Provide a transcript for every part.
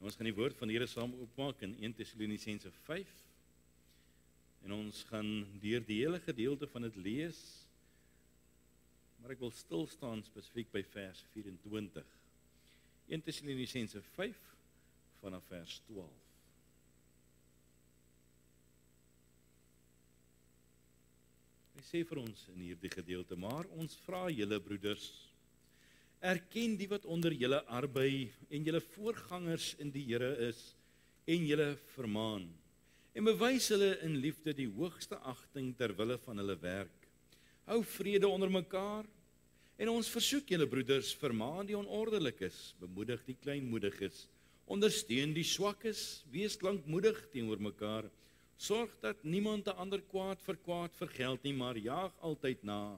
Ons gaan die woord van die Here saam oopmaak in 1 Tessalonisense 5. En ons gaan deur die hele gedeelte van dit lees. Maar ek wil stil staan spesifiek by vers 24. 1 Tessalonisense 5 vanaf vers 12. Hy sê vir ons in hierdie gedeelte, maar ons vra julle broeders, erken die wat onder julle arbei en julle voorgangers in die Here is en julle vermaan en bewys hulle in liefde die hoogste agting ter wille van hulle werk. Hou vrede onder mekaar en ons versoek julle broeders, vermaan die onordelikes, bemoedig die kleinmoediges, ondersteun die swakkes, wees lankmoedig teenoor mekaar, sorg dat niemand 'n ander kwaad vir kwaad vergeld nie, maar jaag altyd na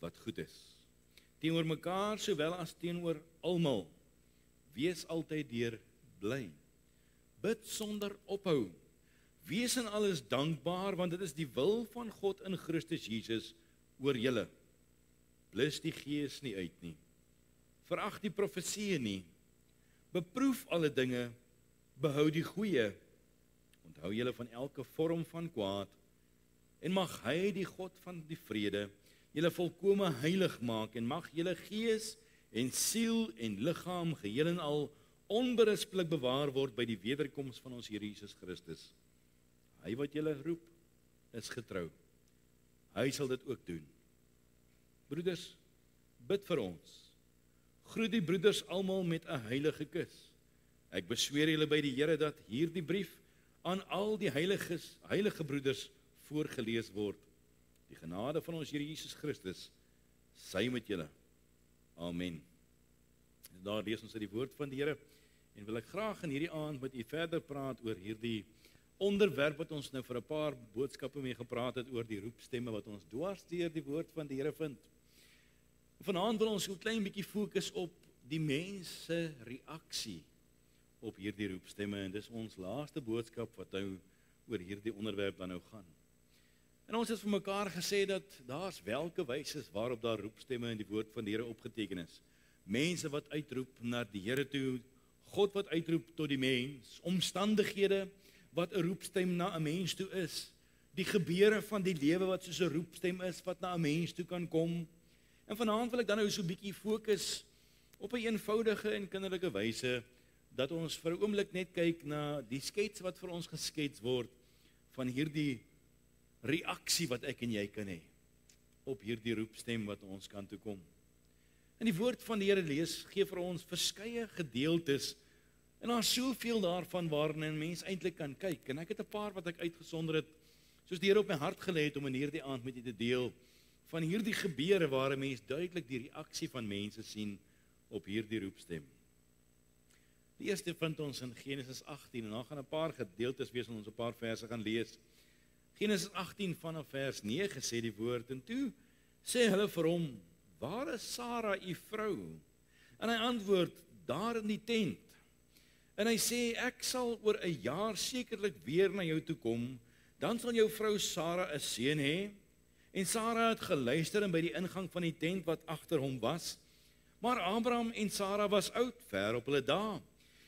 wat goed is. Teenoor mekaar, sowel as teenoor almal, wees altyd deur bly. Bid sonder ophou. Wees in alles dankbaar, want dit is die wil van God in Christus Jesus oor julle. Blus die gees nie uit nie. Verag die profeseë nie. Beproef alle dinge, behou die goeie. Onthou julle van elke vorm van kwaad, en mag hy, die God van die vrede, julle volkome heilig maak, en mag julle gees en siel en liggaam geheel en al onberispelik bewaar word by die wederkoms van ons Here Jesus Christus. Hy wat julle roep, is getrou. Hy sal dit ook doen. Broeders, bid vir ons. Groet die broeders almal met 'n heilige kus. Ek besweer julle by die Here dat hierdie brief aan al die heilige broeders voorgelees word. Die genade van ons Here Jesus Christus, sy met julle. Amen. En daar lees ons uit die woord van die Here, en wil ek graag in hierdie aand met u verder praat oor hierdie onderwerp wat ons nou vir 'n paar boodskappe mee gepraat het, oor die roepstemme wat ons dwars deur die woord van die Here vind. Vanaand wil ons so 'n klein bietjie fokus op die mens se reaksie op hierdie roepstemme, en dis ons laaste boodskap wat nou oor hierdie onderwerp dan nou gaan. En ons het vir mekaar gesê dat daar's welke wyses waarop daar roepstemme in die woord van die Here opgeteken is. Mense wat uitroep na die Here toe, God wat uitroep tot die mens, omstandighede wat 'n roepstem na 'n mens toe is, die gebeure van die lewe wat soos 'n roepstem is wat na 'n mens toe kan kom. En vanaand wil ek dan nou so 'n bietjie fokus op 'n eenvoudige en kinderlike wyse dat ons vir 'n oomblik net kyk na die skets wat vir ons geskets word van hierdie reaksie wat ek en jy kan hê op hierdie roepstem wat ons kan toe kom. In die woord van die Here lees, gee vir ons verskeie gedeeltes, en daar is soveel daarvan waarin 'n mens eintlik kan kyk, en ek het 'n paar wat ek uitgesonder het, soos die Here op my hart gelê het om in hierdie aand met u te deel, van hierdie gebeure waar 'n mens duidelik die reaksie van mense sien op hierdie roepstem. Die eerste vind ons in Genesis 18, en dan gaan 'n paar gedeeltes wees en ons 'n paar verse gaan lees. Genesis 18 vanaf vers 9 sê die woord, en toe sê hulle vir hom, waar is Sara, u vrou? En hy antwoord, daar in die tent. En hy sê, ek sal oor 'n jaar sekerlik weer na jou toe kom, dan sal jou vrou Sara 'n seun hê. En Sara het geluister en by die ingang van die tent wat agter hom was. Maar Abraham en Sara was oud, ver op hulle dae.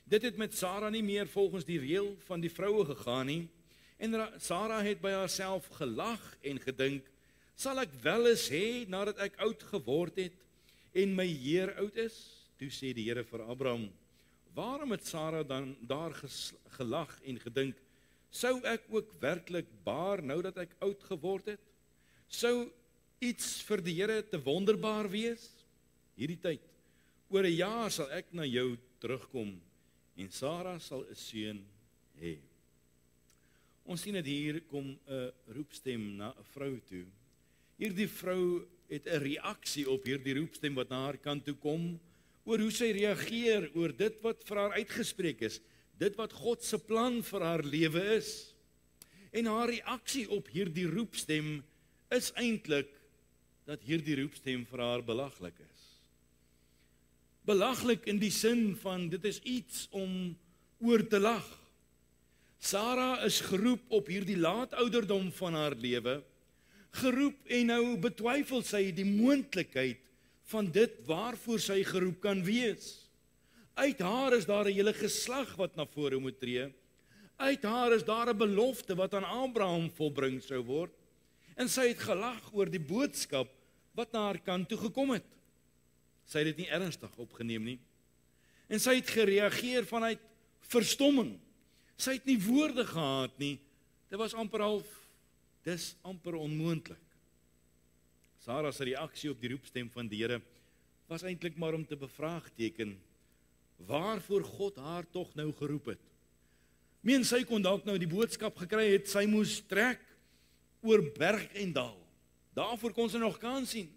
Dit het met Sara nie meer volgens die reël van die vroue gegaan nie. En Sara het by haarself gelag en gedink, sal ek wel eens hê nadat ek oud geword het en my heer oud is? Toe sê die Here vir Abraham, waarom het Sara dan daar gelag en gedink, sou ek ook werklik baar nou dat ek oud geword het? Sou iets vir die Here te wonderbaar wees? Hierdie tyd, oor 'n jaar sal ek na jou terugkom en Sara sal 'n seun hê. Ons sien dat hier kom 'n roepstem na 'n vrou toe. Hierdie vrou het 'n reaksie op hierdie roepstem wat na haar kant toe kom, oor hoe sy reageer oor dit wat vir haar uitgespreek is, dit wat God se plan vir haar lewe is. En haar reaksie op hierdie roepstem is eintlik dat hierdie roepstem vir haar belaglik is. Belaglik in die sin van, dit is iets om oor te lag. Sara is geroep op hierdie laat ouderdom van haar lewe, geroep en nou betwyfel sy die moontlikheid van dit waarvoor sy geroep kan wees. Uit haar is daar 'n hele geslag wat na vore moet tree. Uit haar is daar 'n belofte wat aan Abraham volbring sou word. En sy het gelag oor die boodskap wat na haar kant toe gekom het. Sy het dit nie ernstig opgeneem nie. En sy het gereageer vanuit verstomming. Sy het nie woorde gehad nie. Dit was dis amper onmoontlik. Sara se reaksie op die roepstem van die Here was eintlik maar om te bevraagteken waarvoor God haar tog nou geroep het. Meen sy kon dalk nou die boodskap gekry het, sy moes trek oor berg en dal. Daarvoor kon sy nog kans sien.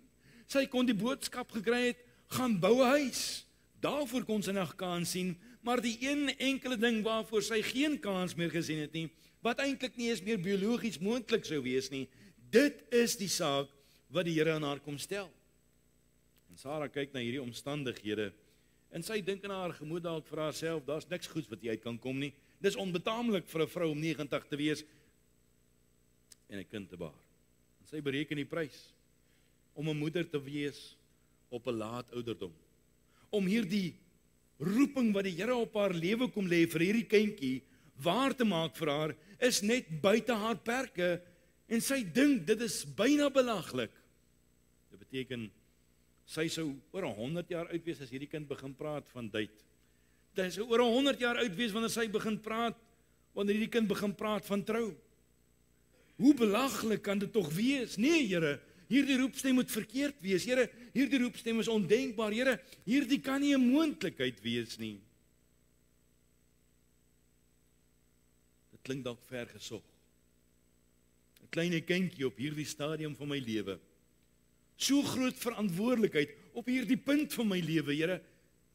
Sy kon die boodskap gekry het, gaan bou 'n huis. Daarvoor kon sy nog kans sien, maar die een enkele ding waarvoor sy geen kans meer gesien het nie, wat eintlik nie eens meer biologies moontlik sou wees nie, dit is die saak wat die Here aan haar kom stel. En Sara kyk na hierdie omstandighede, en sy dink in haar gemoed dalk vir haarself, daar's niks goeds wat hier uit kan kom nie. Dis onbetaamlik vir 'n vrou om 90 te wees en 'n kind te baar. En sy bereken die prys om 'n moeder te wees op 'n laat ouderdom. Om hierdie roeping wat die Here op haar lewe kom lê vir hierdie kindjie waar te maak vir haar, is net buite haar perke, en sy dink dit is byna belaglik. Dit beteken sy sou oor 100 jaar oud wees as hierdie kind begin praat van date. Sy sou oor 100 jaar oud wees wanneer sy begin praat, wanneer hierdie kind begin praat van trou. Hoe belaglik kan dit tog wees? Nee, Here, hierdie roepstem moet verkeerd wees. Here, hierdie roepstem is ondenkbaar. Here, hierdie kan nie 'n moontlikheid wees nie. Dit klink dalk ver gesog. 'n Klein kindjie op hierdie stadium van my lewe. So groot verantwoordelikheid op hierdie punt van my lewe, Here.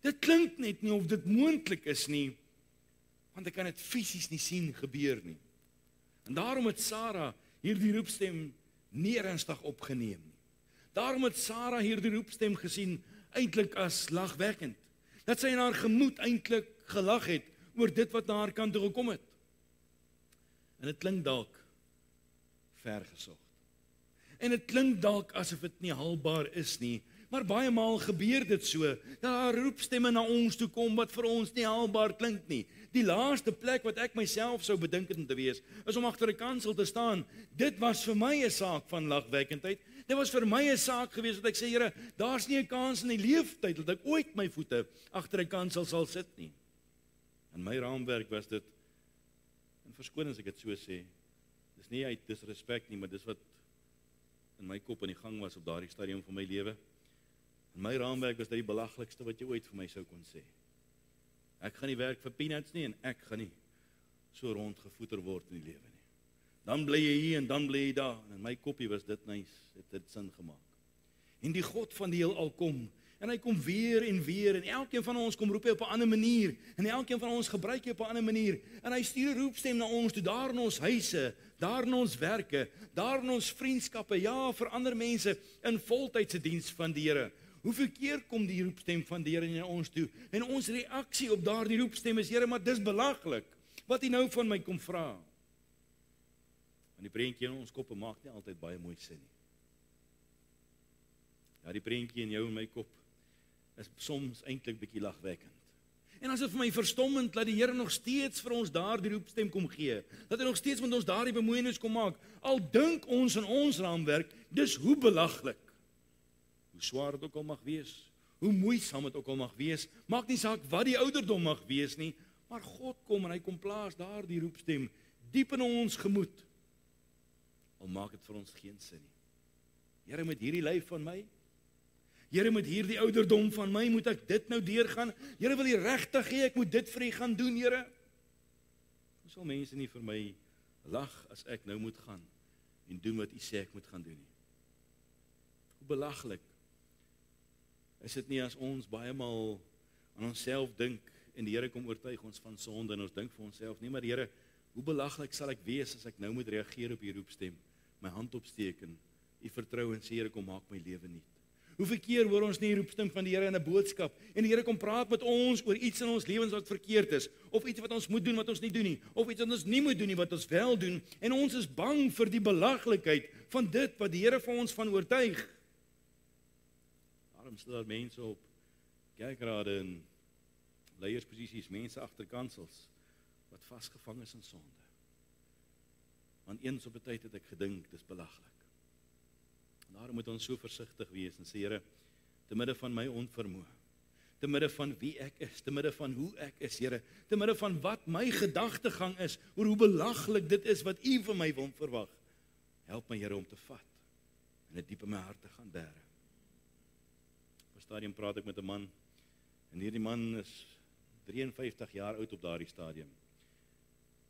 Dit klink net nie of dit moontlik is nie, want ek kan dit fisies nie sien gebeur nie. En daarom het Sara hierdie roepstem nie ernstig opgeneem nie. Daarom het Sara hierdie roepstem gesien eintlik as lagwekkend. Dat sy in haar gemoed eintlik gelag het oor dit wat na haar kant toe gekom het. En dit klink dalk vergesocht. En dit klink dalk asof dit nie haalbaar is nie, maar baie maal gebeur dit so, dat daar roepstemme na ons toe kom wat vir ons nie haalbaar klink nie. Die laaste plek wat ek myself sou bedink het om te wees, is om agter 'n kansel te staan. Dit was vir my 'n saak van lagwekkendheid. Dit was vir my 'n saak gewees wat ek sê, Here, daar's nie 'n kans in die leeftyd dat ek ooit my voete agter 'n kansel sal sit nie. In my raamwerk was dit, en verskoon as ek dit so sê, dis nie uit disrespek nie, maar dis wat in my kop in die gang was op daardie stadium van my lewe. In my raamwerk was dit die belaglikste wat jy ooit vir my sou kon sê. Ek gaan nie werk vir peanuts nie, en ek gaan nie so rondgevoeter word in die lewe nie. Dan bly jy hier en dan bly jy daar, en in my koppie was dit nice, het dit sin gemaak. En die God van die heelal kom, en hy kom weer, en elkeen van ons kom roep hy op 'n ander manier, en elkeen van ons gebruik hy op 'n ander manier, en hy stuur 'n roepstem na ons toe, daar in ons huise, daar in ons werke, daar in ons vriendskappe, ja, vir ander mense, in voltydse diens van die Here. Hoeveel keer kom die roepstem van die Here na ons toe, en ons reaksie op daardie roepstem is, Here, maar dis belaglik, wat hy nou van my kom vra. Want die prentjie in ons koppe maak nie altyd baie mooi sin nie. Ja, die prentjie in jou en my kop is soms eintlik bietjie lagwekkend. En as dit vir my verstommend, dat die Here nog steeds vir ons daardie roepstem kom gee, dat hy nog steeds met ons daardie bemoeienis kom maak, al dink ons in ons raamwerk, dis hoe belaglik. Hoe swaar dit ook al mag wees, hoe moeisaam dit ook al mag wees, maak nie saak wat die ouderdom mag wees nie, maar God kom en hy kom plaas daardie roepstem diep in ons gemoed. Al maak dit vir ons geen sin nie. Here, met hierdie lyf van my, Here, met hierdie ouderdom van my, moet ek dit nou deurgaan? Here, wil U regtig hê ek moet dit vir U gaan doen, Here? Hoe sal mense nie vir my lag as ek nou moet gaan en doen wat U sê ek moet gaan doen nie? Hoe belaglik is dit nie as ons baie maal aan onsself dink en die Here kom oortuig ons van sonde en ons dink vir onsself, nee, maar Here, hoe belaglik sal ek wees as ek nou moet reageer op U roepstem, my hand opsteek en U vertrou en sê, Here, kom maak my lewe nuut. Hoeveel keer hoor ons nie die roepstem van die Here in 'n boodskap, en die Here kom praat met ons oor iets in ons lewens wat verkeerd is, of iets wat ons moet doen wat ons nie doen nie, of iets wat ons nie moet doen nie wat ons wel doen, en ons is bang vir die belaglikheid van dit wat die Here vir ons van oortuig. Daarom staan daar mense op kerkrade en leiersposisies, mense agter kansels, wat vasgevang is in sonde. Want eens op 'n tyd het ek gedink, dis belaglik. En daarom moet ons so versigtig wees en sê, Here, te midde van my onvermoë, te midde van wie ek is, te midde van hoe ek is, Here, te midde van wat my gedagtegang is, oor hoe belaglik dit is wat U van my wil verwag, help my, Here, om te vat, en dit diep in my hart te gaan bære. Op 'n stadium praat ek met 'n man, en hierdie man is 53 jaar oud op daardie stadium.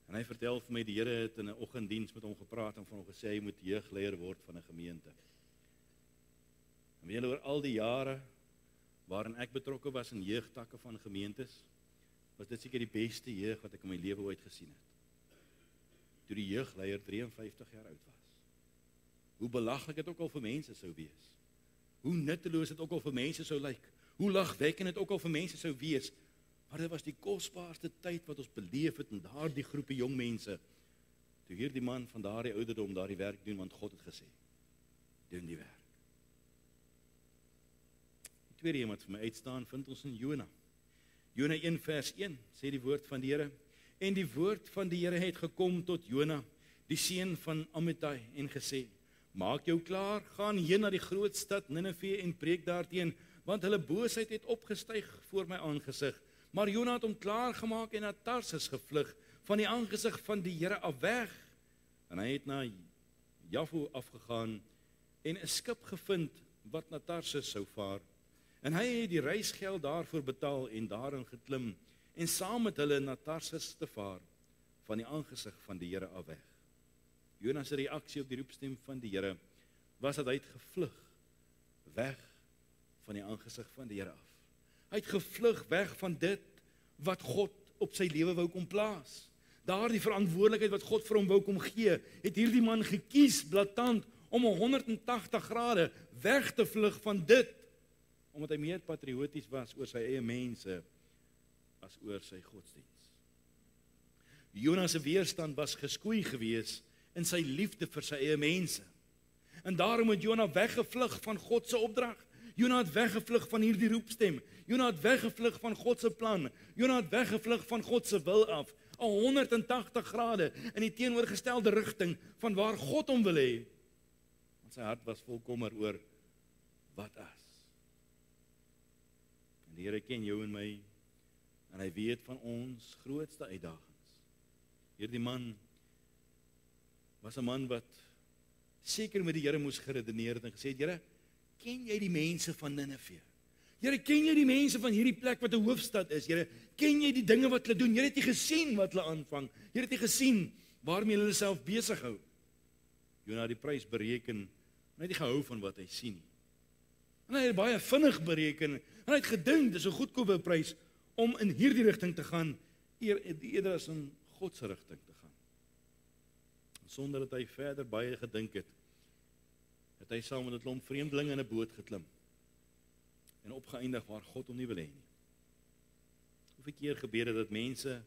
En hy vertel vir my, die Here het in 'n oggenddiens met hom gepraat en van hom gesê, hy moet jeugleier word van 'n gemeente. En weet julle, oor al die jare waarin ek betrokke was in jeugtakke van gemeentes, was dit seker die beste jeug wat ek in my lewe ooit gesien het. Toe die jeugleier 53 jaar oud was. Hoe belaglik het ook al vir mense sou wees. Hoe nutteloos het ook al vir mense sou lyk. Hoe lagwekkend het ook al vir mense sou wees. Maar dit was die kosbaarste tyd wat ons beleef het in daardie groepe jong mense. Toe hierdie man van daardie ouderdom daardie werk doen, want God het gesê, doen die werk. Die tweede een wat vir my uitstaan, vind ons in Jona. Jona 1 vers 1, sê die woord van die Here. En die woord van die Here het gekom tot Jona, die seun van Amittai, en gesê, maak jou klaar, gaan heen na die groot stad Ninive en preek daarteen, want hulle boosheid het opgestyg voor my aangesig. Maar Jona het hom klaargemaak en na Tarsis gevlug, van die aangesig van die Here af weg. En hy het na Jaffo afgegaan en 'n skip gevind wat na Tarsis sou vaar. En hy het die reisgeld daarvoor betaal en daarin geklim en saam met hulle na Tarsis te vaar, van die aangesig van die Here af weg. Jona se reaksie op die roepstem van die Here was dat hy het gevlug weg van die aangesig van die Here af. Hy het gevlug weg van dit wat God op sy lewe wou kom plaas. Daardie verantwoordelikheid wat God vir hom wou kom gee, het hierdie man gekies blaatant om 180 grade weg te vlug van dit, omdat hy meer patrioties was oor sy eie mense as oor sy godsdiens. Jona se weerstand was geskoei gewees in sy liefde vir sy eie mense. En daarom het Jona weggevlug van God se opdrag. Jona het weggevlug van hierdie roepstem. Jona het weggevlug van God se plan. Jona het weggevlug van God se wil af. 180 grade in die teenoorgestelde rigting van waar God hom wil hê. Want sy hart was vol kommer oor wat as. En die Here ken jou en my en hy weet van ons grootste uitdagings. Hierdie man was 'n man wat seker met die Here moes geredeneer het en gesê het, Here, ken jy die mense van Ninive? Here, ken jy die mense van hierdie plek wat 'n hoofstad is? Here, ken jy die dinge wat hulle doen? Here, het jy gesien wat hulle aanvang? Here, het jy gesien waarmee hulle self besig hou? Jona het die prys bereken, en hy het nie gehou van wat hy sien nie. En hy het baie vinnig bereken, en hy het gedink, dis 'n goedkope prys, om in hierdie rigting te gaan, eerder as in God se rigting te gaan. En sonder dat hy verder baie gedink het, het hy saam met 'n klomp vreemdelinge in 'n boot geklim, en opgeëindig waar God hom nie wil hê nie. Hoeveel keer gebeur dit dat mense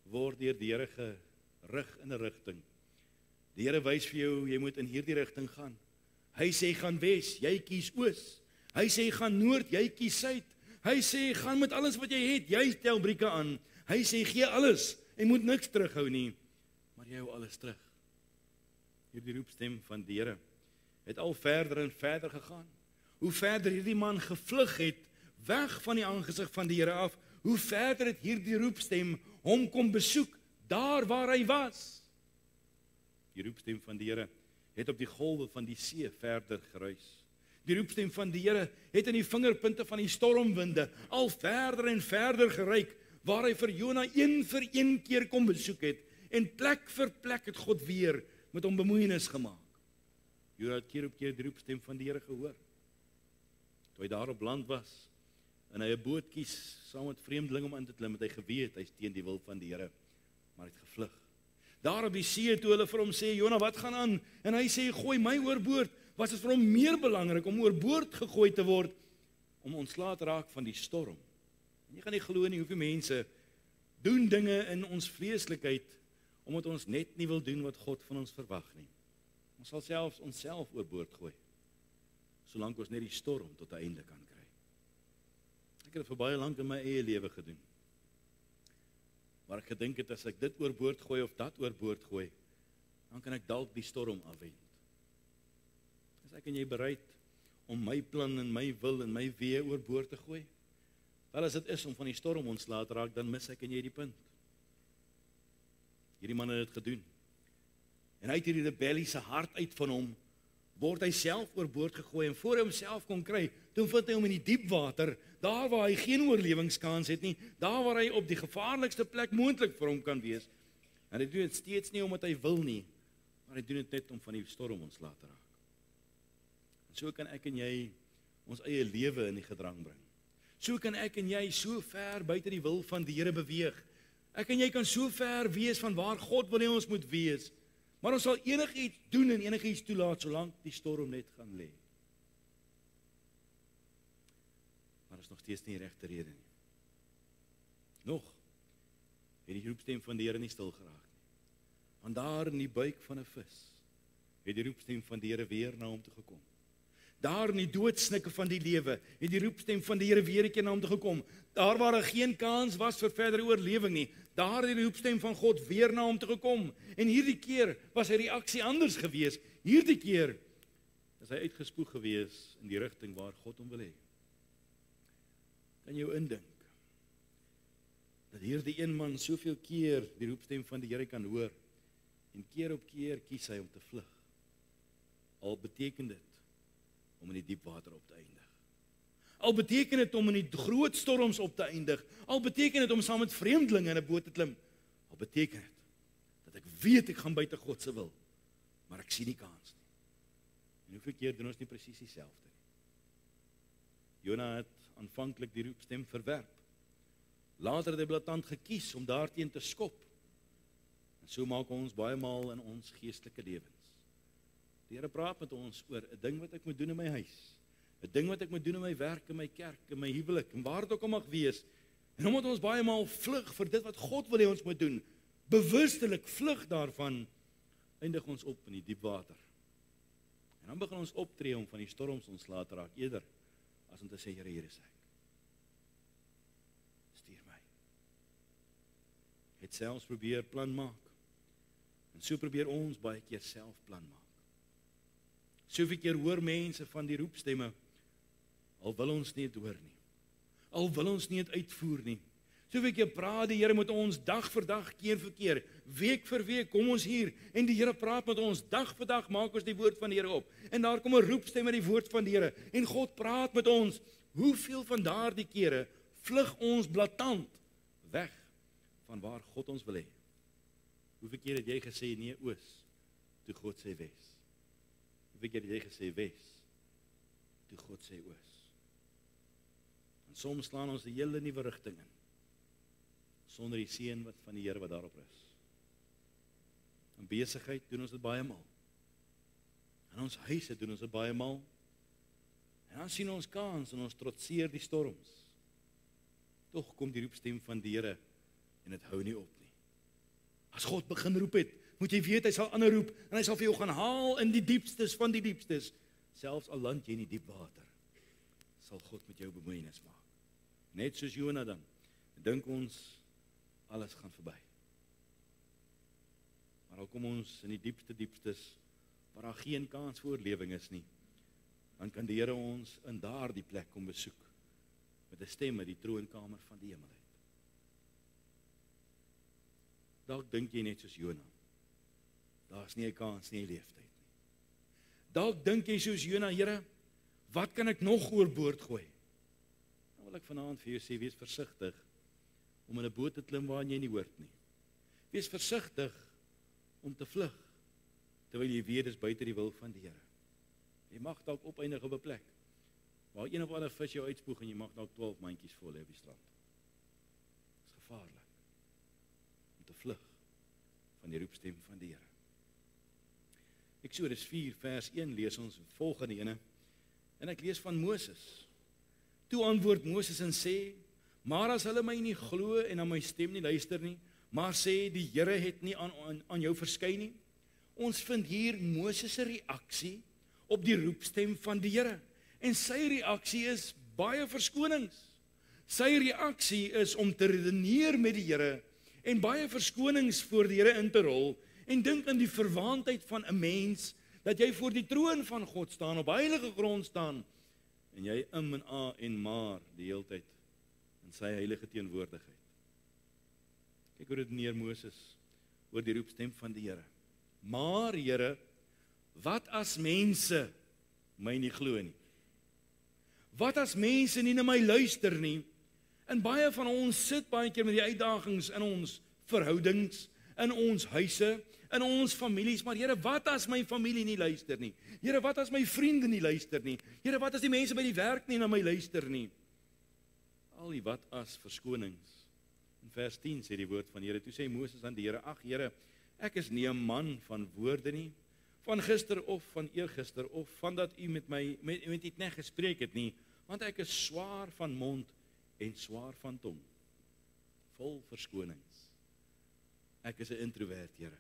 word deur die Here gerig in 'n rigting. Die Here wys vir jou, jy moet in hierdie rigting gaan. Hy sê gaan wes, jy kies oos. Hy sê gaan noord, jy kies suid. Hy sê gaan met alles wat jy het, jy stel brieke aan. Hy sê gee alles, jy moet niks terughou nie, maar jy hou alles terug. Hierdie roepstem van die Here het al verder en verder gegaan. Hoe verder hierdie man gevlug het, weg van die aangesig van die Here af, hoe verder het hierdie roepstem hom kom besoek, daar waar hy was. Die roepstem van die Here het op die golwe van die see verder geruis. Die roepstem van die Here het in die vingerpunte van die stormwinde al verder en verder gereik, waar hy vir Jona een vir een keer kom besoek het, en plek vir plek het God weer met hom bemoeienis gemaak. Jona het keer op keer die roepstem van die Here gehoor. Toe hy daar op land was, en hy 'n boot kies, saam met vreemdelinge om in te klim, het hy geweet, hy is teen die wil van die Here, maar hy het gevlug. Daar op die see, toe hulle vir hom sê, Jona, wat gaan aan? En hy sê, gooi my oorboord, was dit vir hom meer belangrik om oorboord gegooi te word, om ontslae te raak van die storm. En jy gaan nie glo nie, hoeveel mense doen dinge in ons vleeslikheid, omdat ons net nie wil doen wat God van ons verwag nie. Ons sal selfs onsself oorboord gooi, solank ons net die storm tot 'n einde kan kry. Ek het dit vir baie lank in my eie lewe gedoen. waar ek gedink het, as ek dit oorboord gooi of dat oorboord gooi, dan kan ek dalk die storm afwend. Is ek en jy bereid om my plan en my wil en my wee oorboord te gooi? Wel, as dit is om van die storm ontslae te raak, dan mis ek en jy die punt. Hierdie man het dit gedoen. En uit hierdie rebelliese hart uit van hom, word hy self oorboord gegooi, en voor hy homself kon kry, toe vind hy hom in die diep water, daar waar hy geen oorlewingskans het nie, daar waar hy op die gevaarlikste plek moontlik vir hom kan wees. En hy doen dit steeds nie omdat hy wil nie, maar hy doen dit net om van die storm ontslae te raak. En so kan ek en jy ons eie lewe in die gedrang bring. So kan ek en jy so ver buite die wil van die Here beweeg. Ek en jy kan so ver wees van waar God wil hê ons moet wees, maar ons sal enigiets doen en enigiets toelaat, solank die storm net gaan lê. Maar is nog steeds nie die regte rede nie. Nog het die roepstem van die Here nie stil geraak nie. Want daar in die buik van 'n vis het die roepstem van die Here weer na hom toe gekom. Daar in die doodsnikke van die lewe het die roepstem van die Here weer 'n keer na hom toe gekom. Daar waar geen kans was vir verdere oorlewing nie, daar het die roepstem van God weer na hom toe gekom. En hierdie keer was sy reaksie anders gewees. Hierdie keer is hy uitgespoeg gewees in die rigting waar God hom wil hê. Kan jou indink dat hierdie een man soveel keer die roepstem van die Here kan hoor, en keer op keer kies hy om te vlug. Al beteken dit om in die diep water op te eindig. Al beteken dit om in die groot storms op te eindig. Al beteken dit om saam met vreemdelinge in 'n boot te klim. Al beteken dit dat ek weet ek gaan buite God se wil, maar ek sien nie kans nie. En hoeveel keer doen ons nie presies dieselfde nie? Jona het aanvanklik die roepstem verwerp. Later het hy blaatant gekies om daarteen te skop. En so maak ons baie maal in ons geestelike lewens. Die Here praat met ons oor 'n ding wat ek moet doen in my huis, 'n ding wat ek moet doen in my werk, in my kerk, in my huwelik, en waar dit ook al mag wees. En omdat ons baie maal vlug vir dit wat God wil hê ons moet doen, bewustelik vlug daarvan, eindig ons op in die diep water. En dan begin ons optree om van die storms ontslae te raak, eerder as om te sê, Here, hier is ek. Stuur my. Het selfs probeer plan maak. En so probeer ons baie keer self plan maak. Soveel keer hoor mense van die roepstemme, al wil ons nie dit hoor nie. Al wil ons nie dit uitvoer nie. Soveel keer praat die Here met ons dag vir dag, keer vir keer, week vir week, kom ons hier, en die Here praat met ons, dag vir dag maak ons die woord van die Here op. En daar kom 'n roepstem met die woord van die Here, en God praat met ons. Hoeveel van daardie kere vlug ons blaatant weg van waar God ons wil hê? Hoeveel keer het jy gesê nee oos, toe God sê wes? Hoeveel keer het jy gesê wes, toe God sê oos? En soms slaan ons 'n hele nuwe rigting in, sonder die seën wat van die Here wat daarop is. In besigheid doen ons dit baie maal. In ons huise doen ons dit baie maal. En dan sien ons kans en ons trotseer die storms. Tog kom die roepstem van die Here en dit hou nie op nie. As God begin roep het, moet jy weet hy sal ander roep en hy sal vir jou gaan haal in die diepstes van die diepstes. Selfs al land jy in die diep water, sal God met jou bemoeienis maak. Net soos Jona dan. Dink ons alles gaan verby. Maar al kom ons in die diepstes waar daar geen kans vir oorlewing is nie, dan kan die Here ons in daardie plek kom besoek met 'n stem uit die troonkamer van die hemel uit. Dalk dink jy net soos Jona, daar's nie 'n kans nie in die leeftyd nie. Dalk dink jy soos Jona, Here, wat kan ek nog oorboord gooi? Dan wil ek vanaand vir jou sê, wees versigtig om in 'n boot te klim waarin jy nie hoort nie. Wees versigtig om te vlug, terwyl jy weet dis buite die wil van die Here. Jy mag dalk opeindig op 'n plek waar een of ander vis jou uitspoeg en jy mag dalk 12 mandjies vol hê op die strand. Dit is gevaarlik om te vlug van die roepstem van die Here. Eksodus 4 vers 1 lees ons volgende ene, en ek lees van Moses. Toe antwoord Moses en sê, maar as hulle my nie glo en aan my stem nie luister nie, maar sê die Here het nie aan jou verskyn nie. Ons vind hier Moses se reaksie op die roepstem van die Here. En sy reaksie is baie verskonings. Sy reaksie is om te redeneer met die Here en baie verskonings voor die Here in te rol en dink aan die verwaandheid van 'n mens dat jy voor die troon van God staan, op heilige grond staan en jy en a en maar die hele tyd in sy heilige teenwoordigheid. Kyk hoe redeneer Moses oor die roepstem van die Here. Maar Here, wat as mense my nie glo nie? Wat as mense nie na my luister nie? En baie van ons sit baie keer met die uitdagings in ons verhoudings, in ons huise, in ons families, maar Here, wat as my familie nie luister nie? Here, wat as my vriende nie luister nie? Here, wat as die mense by die werk nie na my luister nie? Al die wat as verskonings. In vers 10 sê die woord van Here, toe sê Moses aan die Here, ag Here, ek is nie 'n man van woorde nie, van gister of van eergister, of van dat u met my, met dit net gespreek het nie, want ek is swaar van mond en swaar van tong, vol verskonings. Ek is 'n introvert, Here.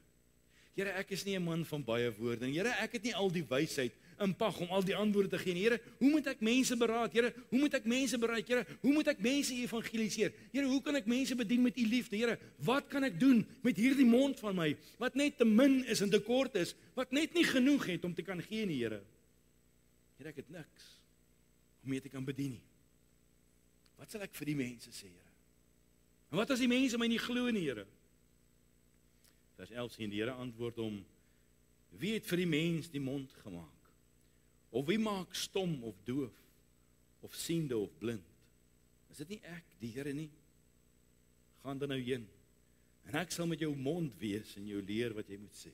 Here, ek is nie 'n man van baie woorde nie. Here, ek het nie al die wysheid in pag om al die antwoorde te gee nie. Here, hoe moet ek mense beraad? Here, hoe moet ek mense bereik? Here, hoe moet ek mense evangeliseer? Here, hoe kan ek mense bedien met u liefde? Here, wat kan ek doen met hierdie mond van my, wat net te min is en te kort is, wat net nie genoeg het om te kan gee nie, Here? Here, ek het niks om mee te kan bedien nie. Wat sal ek vir die mense sê, Here? En wat as die mense my nie glo nie, Here? Vers 11 sê die Here antwoord hom, wie het vir die mens die mond gemaak? Of wie maak stom of doof, of siende of blind? Is dit nie ek, die Here nie? Gaan dan nou heen, en ek sal met jou mond wees en jou leer wat jy moet sê.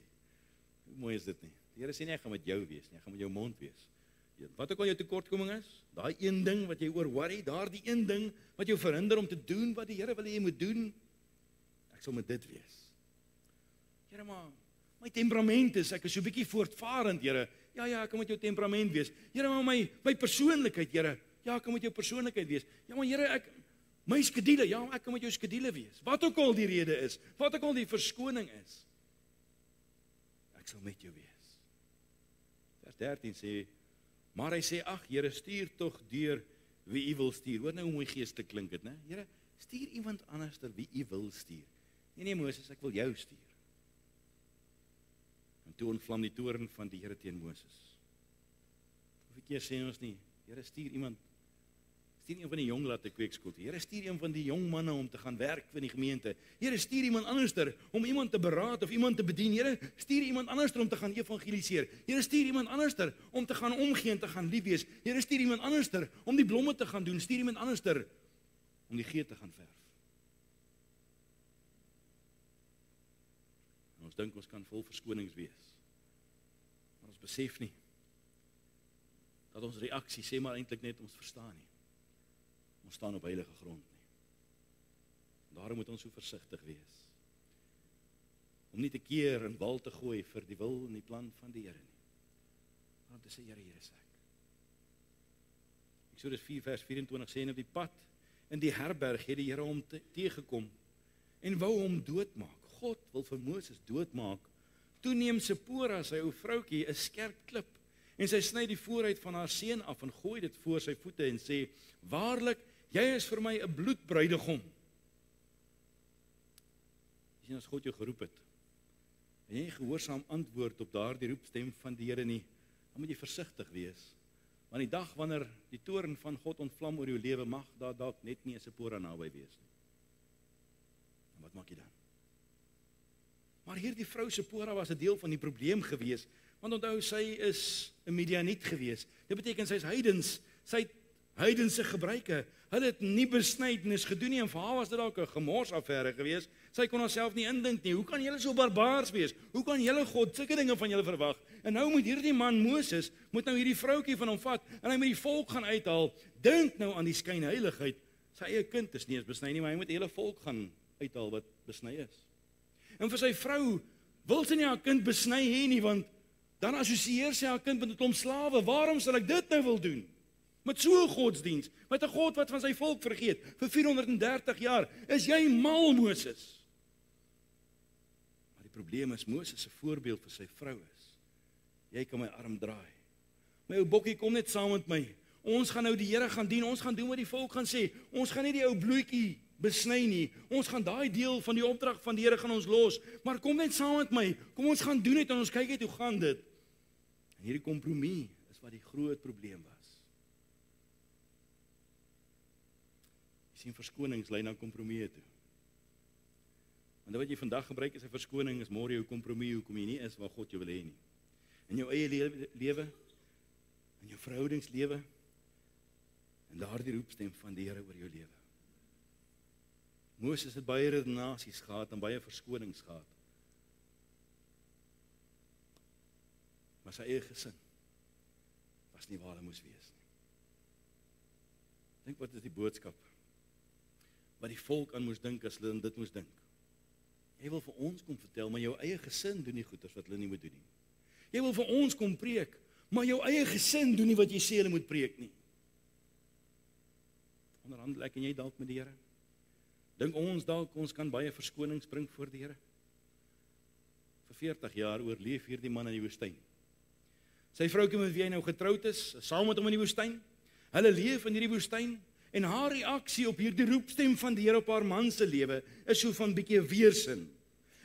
Hoe mooi is dit nie? Die Here sê nie, ek gaan met jou wees nie, ek gaan met jou mond wees. Wat ook al jou tekortkoming is, daai een ding wat jy oor worry, daardie een ding wat jou verhinder om te doen wat die Here wil hê jy moet doen, ek sal met dit wees. Here, maar my temperament is, ek is so 'n bietjie voortvarend, Here. Ja, ek kan met jou temperament wees. Here, maar my persoonlikheid, Here. Ja, ek kan met jou persoonlikheid wees. Ja, maar Here, my skedule, ja, ek kan met jou skedule wees. Wat ook al die rede is, wat ook al die verskoning is, ek sal met jou wees. Vers 13 sê, maar hy sê, ag Here, stuur tog deur wie u wil stuur. Hoor nou hoe mooi geestelik klink dit, né? Here, stuur iemand anders ter wie u wil stuur. Nee, Moses, ek wil jou stuur. En toe ontvlam die toorn van die Here teen Moses. Hoeveel keer sê ons nie, Here, stuur een van die jong laat 'n kweekskool toe. Here, stuur een van die jong manne om te gaan werk vir die gemeente. Here, stuur iemand anderster om iemand te beraad of iemand te bedien. Here, stuur iemand anderster om te gaan evangeliseer. Here, stuur iemand anderster om te gaan omgee en te gaan lief wees. Here, stuur iemand anderster om die blomme te gaan doen. Stuur iemand anderster om die gee te gaan verf. En ons dink ons kan vol verskonings wees. Maar ons besef nie dat ons reaksie sê maar eintlik net ons verstaan nie. Ons staan op heilige grond nie. Daarom moet ons so versigtig wees. Om nie te keer en wal te gooi vir die wil en die plan van die Here nie. Maar om te sê, Here, hier is ek. Eksodus 4 vers 24 sê, en op die pad in die herberg het die Here hom teëgekom en wou hom doodmaak. God wil vir Moses doodmaak. Toe neem Sipora, sy ou vroutjie, 'n skerp klip en sy sny die vooruit van haar seun af en gooi dit voor sy voete en sê, waarlik, jy is vir my 'n bloedbruidegom. Sien, as God jou geroep het, en jy gehoorsaam antwoord op daardie roepstem van die Here nie, dan moet jy versigtig wees. Want die dag wanneer die toorn van God ontvlam oor jou lewe, mag daar dalk net nie 'n Sipora naby wees nie. En wat maak jy dan? Maar hierdie vrou Sipora was 'n deel van die probleem gewees, want onthou, sy is 'n Midianiet gewees. Dit beteken sy is heidens, sy het heidense gebruike. Hulle het nie besnydenis gedoen nie en vir haar was dit dalk 'n gemorsaffære gewees. Sy kon haarself nie indink nie. Hoe kan julle so barbaars wees? Hoe kan julle God sulke dinge van julle verwag? En nou moet hierdie man Moses moet nou hierdie vroutjie van hom vat en hy moet die volk gaan uithaal. Dink nou aan die skynheiligheid. Sy eie kind is nie eens besny nie, maar hy moet die hele volk gaan uithaal wat besny is. En vir sy vrou wil sy nie haar kind besny hê nie, want dan assosieer sy haar kind met 'n klomp slawe. Waarom sal ek dit nou wil doen? Met so 'n godsdiens, met 'n God wat van sy volk vergeet vir 430 jaar. Is jy mal, Moses? Maar die probleem is, Moses se voorbeeld vir sy vrou is, jy kan my arm draai. My ou bokkie, kom net saam met my. Ons gaan nou die Here gaan dien, ons gaan doen wat die volk gaan sê. Ons gaan nie die ou bloetjie besny nie. Ons gaan daai deel van die opdrag van die Here gaan ons los. Maar kom net saam met my. Kom ons gaan doen dit en ons kyk net hoe gaan dit. En hierdie kompromie is wat die groot probleem was. Jy sien, verskonings lei na kompromieë toe. Want wat jy vandag gebruik as 'n verskoning is môre jou kompromie hoekom jy nie is waar God jou wil hê nie. In jou eie lewe, in jou verhoudingslewe, en daardie roepstem van die Here oor jou lewe. Moses het baie redenasies gehad en baie verskonings gehad. Maar sy eie gesin was nie waar hulle moes wees nie. Dink wat is die boodskap wat die volk aan moes dink as hulle dit moes dink. Jy wil vir ons kom vertel, maar jou eie gesin doen nie goeders wat hulle nie moet doen nie. Jy wil vir ons kom preek, maar jou eie gesin doen nie wat jy sê hulle moet preek nie. Onderhandel ek en jy dalk met die Here? Dink ons dalk ons kan baie verskonings bring voor die Here? Vir 40 jaar oorleef hierdie man in die woestyn. Sy vroukie met wie hy nou getroud is, saam met hom in die woestyn. Hulle leef in hierdie woestyn en haar reaksie op hierdie roepstem van die Here op haar man se lewe is so van bietjie weersin.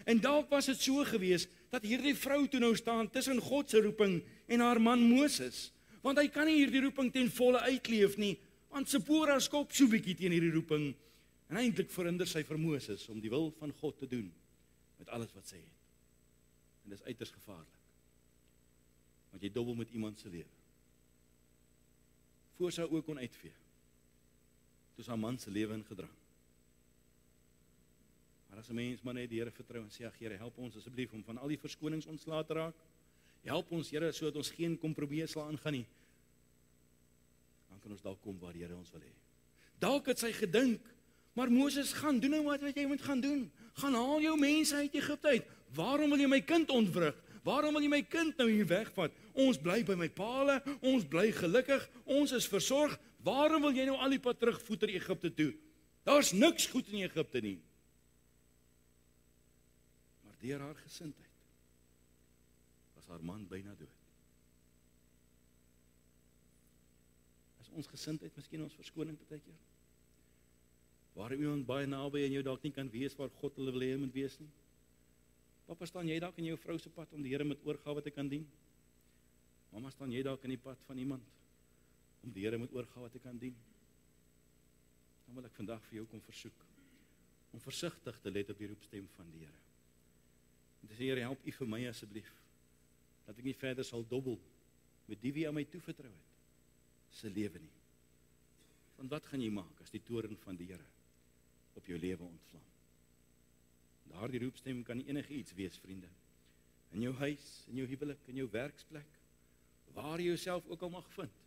En dalk was dit so gewees dat hierdie vrou toe nou staan tussen God se roeping en haar man Moses, want hy kan nie hierdie roeping ten volle uitleef nie, want Sipora skop so bietjie teen hierdie roeping en eintlik verhinder sy vir Moses om die wil van God te doen met alles wat sy het. En dis uiters gevaarlik. Want jy dobbel met iemand se lewe. Voor sy ook kon uitvee. Toe is haar man se lewe ingedrang. Maar as 'n mens maar net die Here vertrou en sê, ag Here, help ons asseblief om van al die verskonings ontslae te raak. Help ons, Here, sodat ons geen kompromieë sal aangaan nie. Dan kan ons dalk kom waar die Here ons wil hê. Dalk het sy gedink, maar Moses, gaan doen nou wat jy moet gaan doen. Gaan haal jou mense uit Egipte uit. Waarom wil jy my kind ontwrig? Waarom wil jy my kind nou hier wegvat? Ons bly by my paale, ons bly gelukkig, ons is versorg. Waarom wil jy nou al die pad terugvoet na Egipte toe? Daar's niks goed in Egipte nie. Maar deur haar gesindheid was haar man byna dood. Is ons gesindheid miskien ons verskoning partykeer? Waar iemand baie naby aan jou dalk nie kan wees waar God hulle wil hê moet wees nie. Papa, staan jy dalk in jou vrou se pad om die Here met oorgawe te kan dien? Mamma, staan jy dalk in die pad van iemand om die Here met oorgawe te kan dien? Dan wil ek vandag vir jou kom versoek om versigtig te let op die roepstem van die Here. En te sê, Here, help U vir my asseblief, dat ek nie verder sal dobbel met die wie aan my toevertrou het, se lewe nie. Want wat gaan jy maak as die toorn van die Here op jou lewe ontvlam? Daardie roepstem kan enige iets wees, vriende. In jou huis, in jou huwelik, in jou werksplek, waar jy jouself ook al mag vind.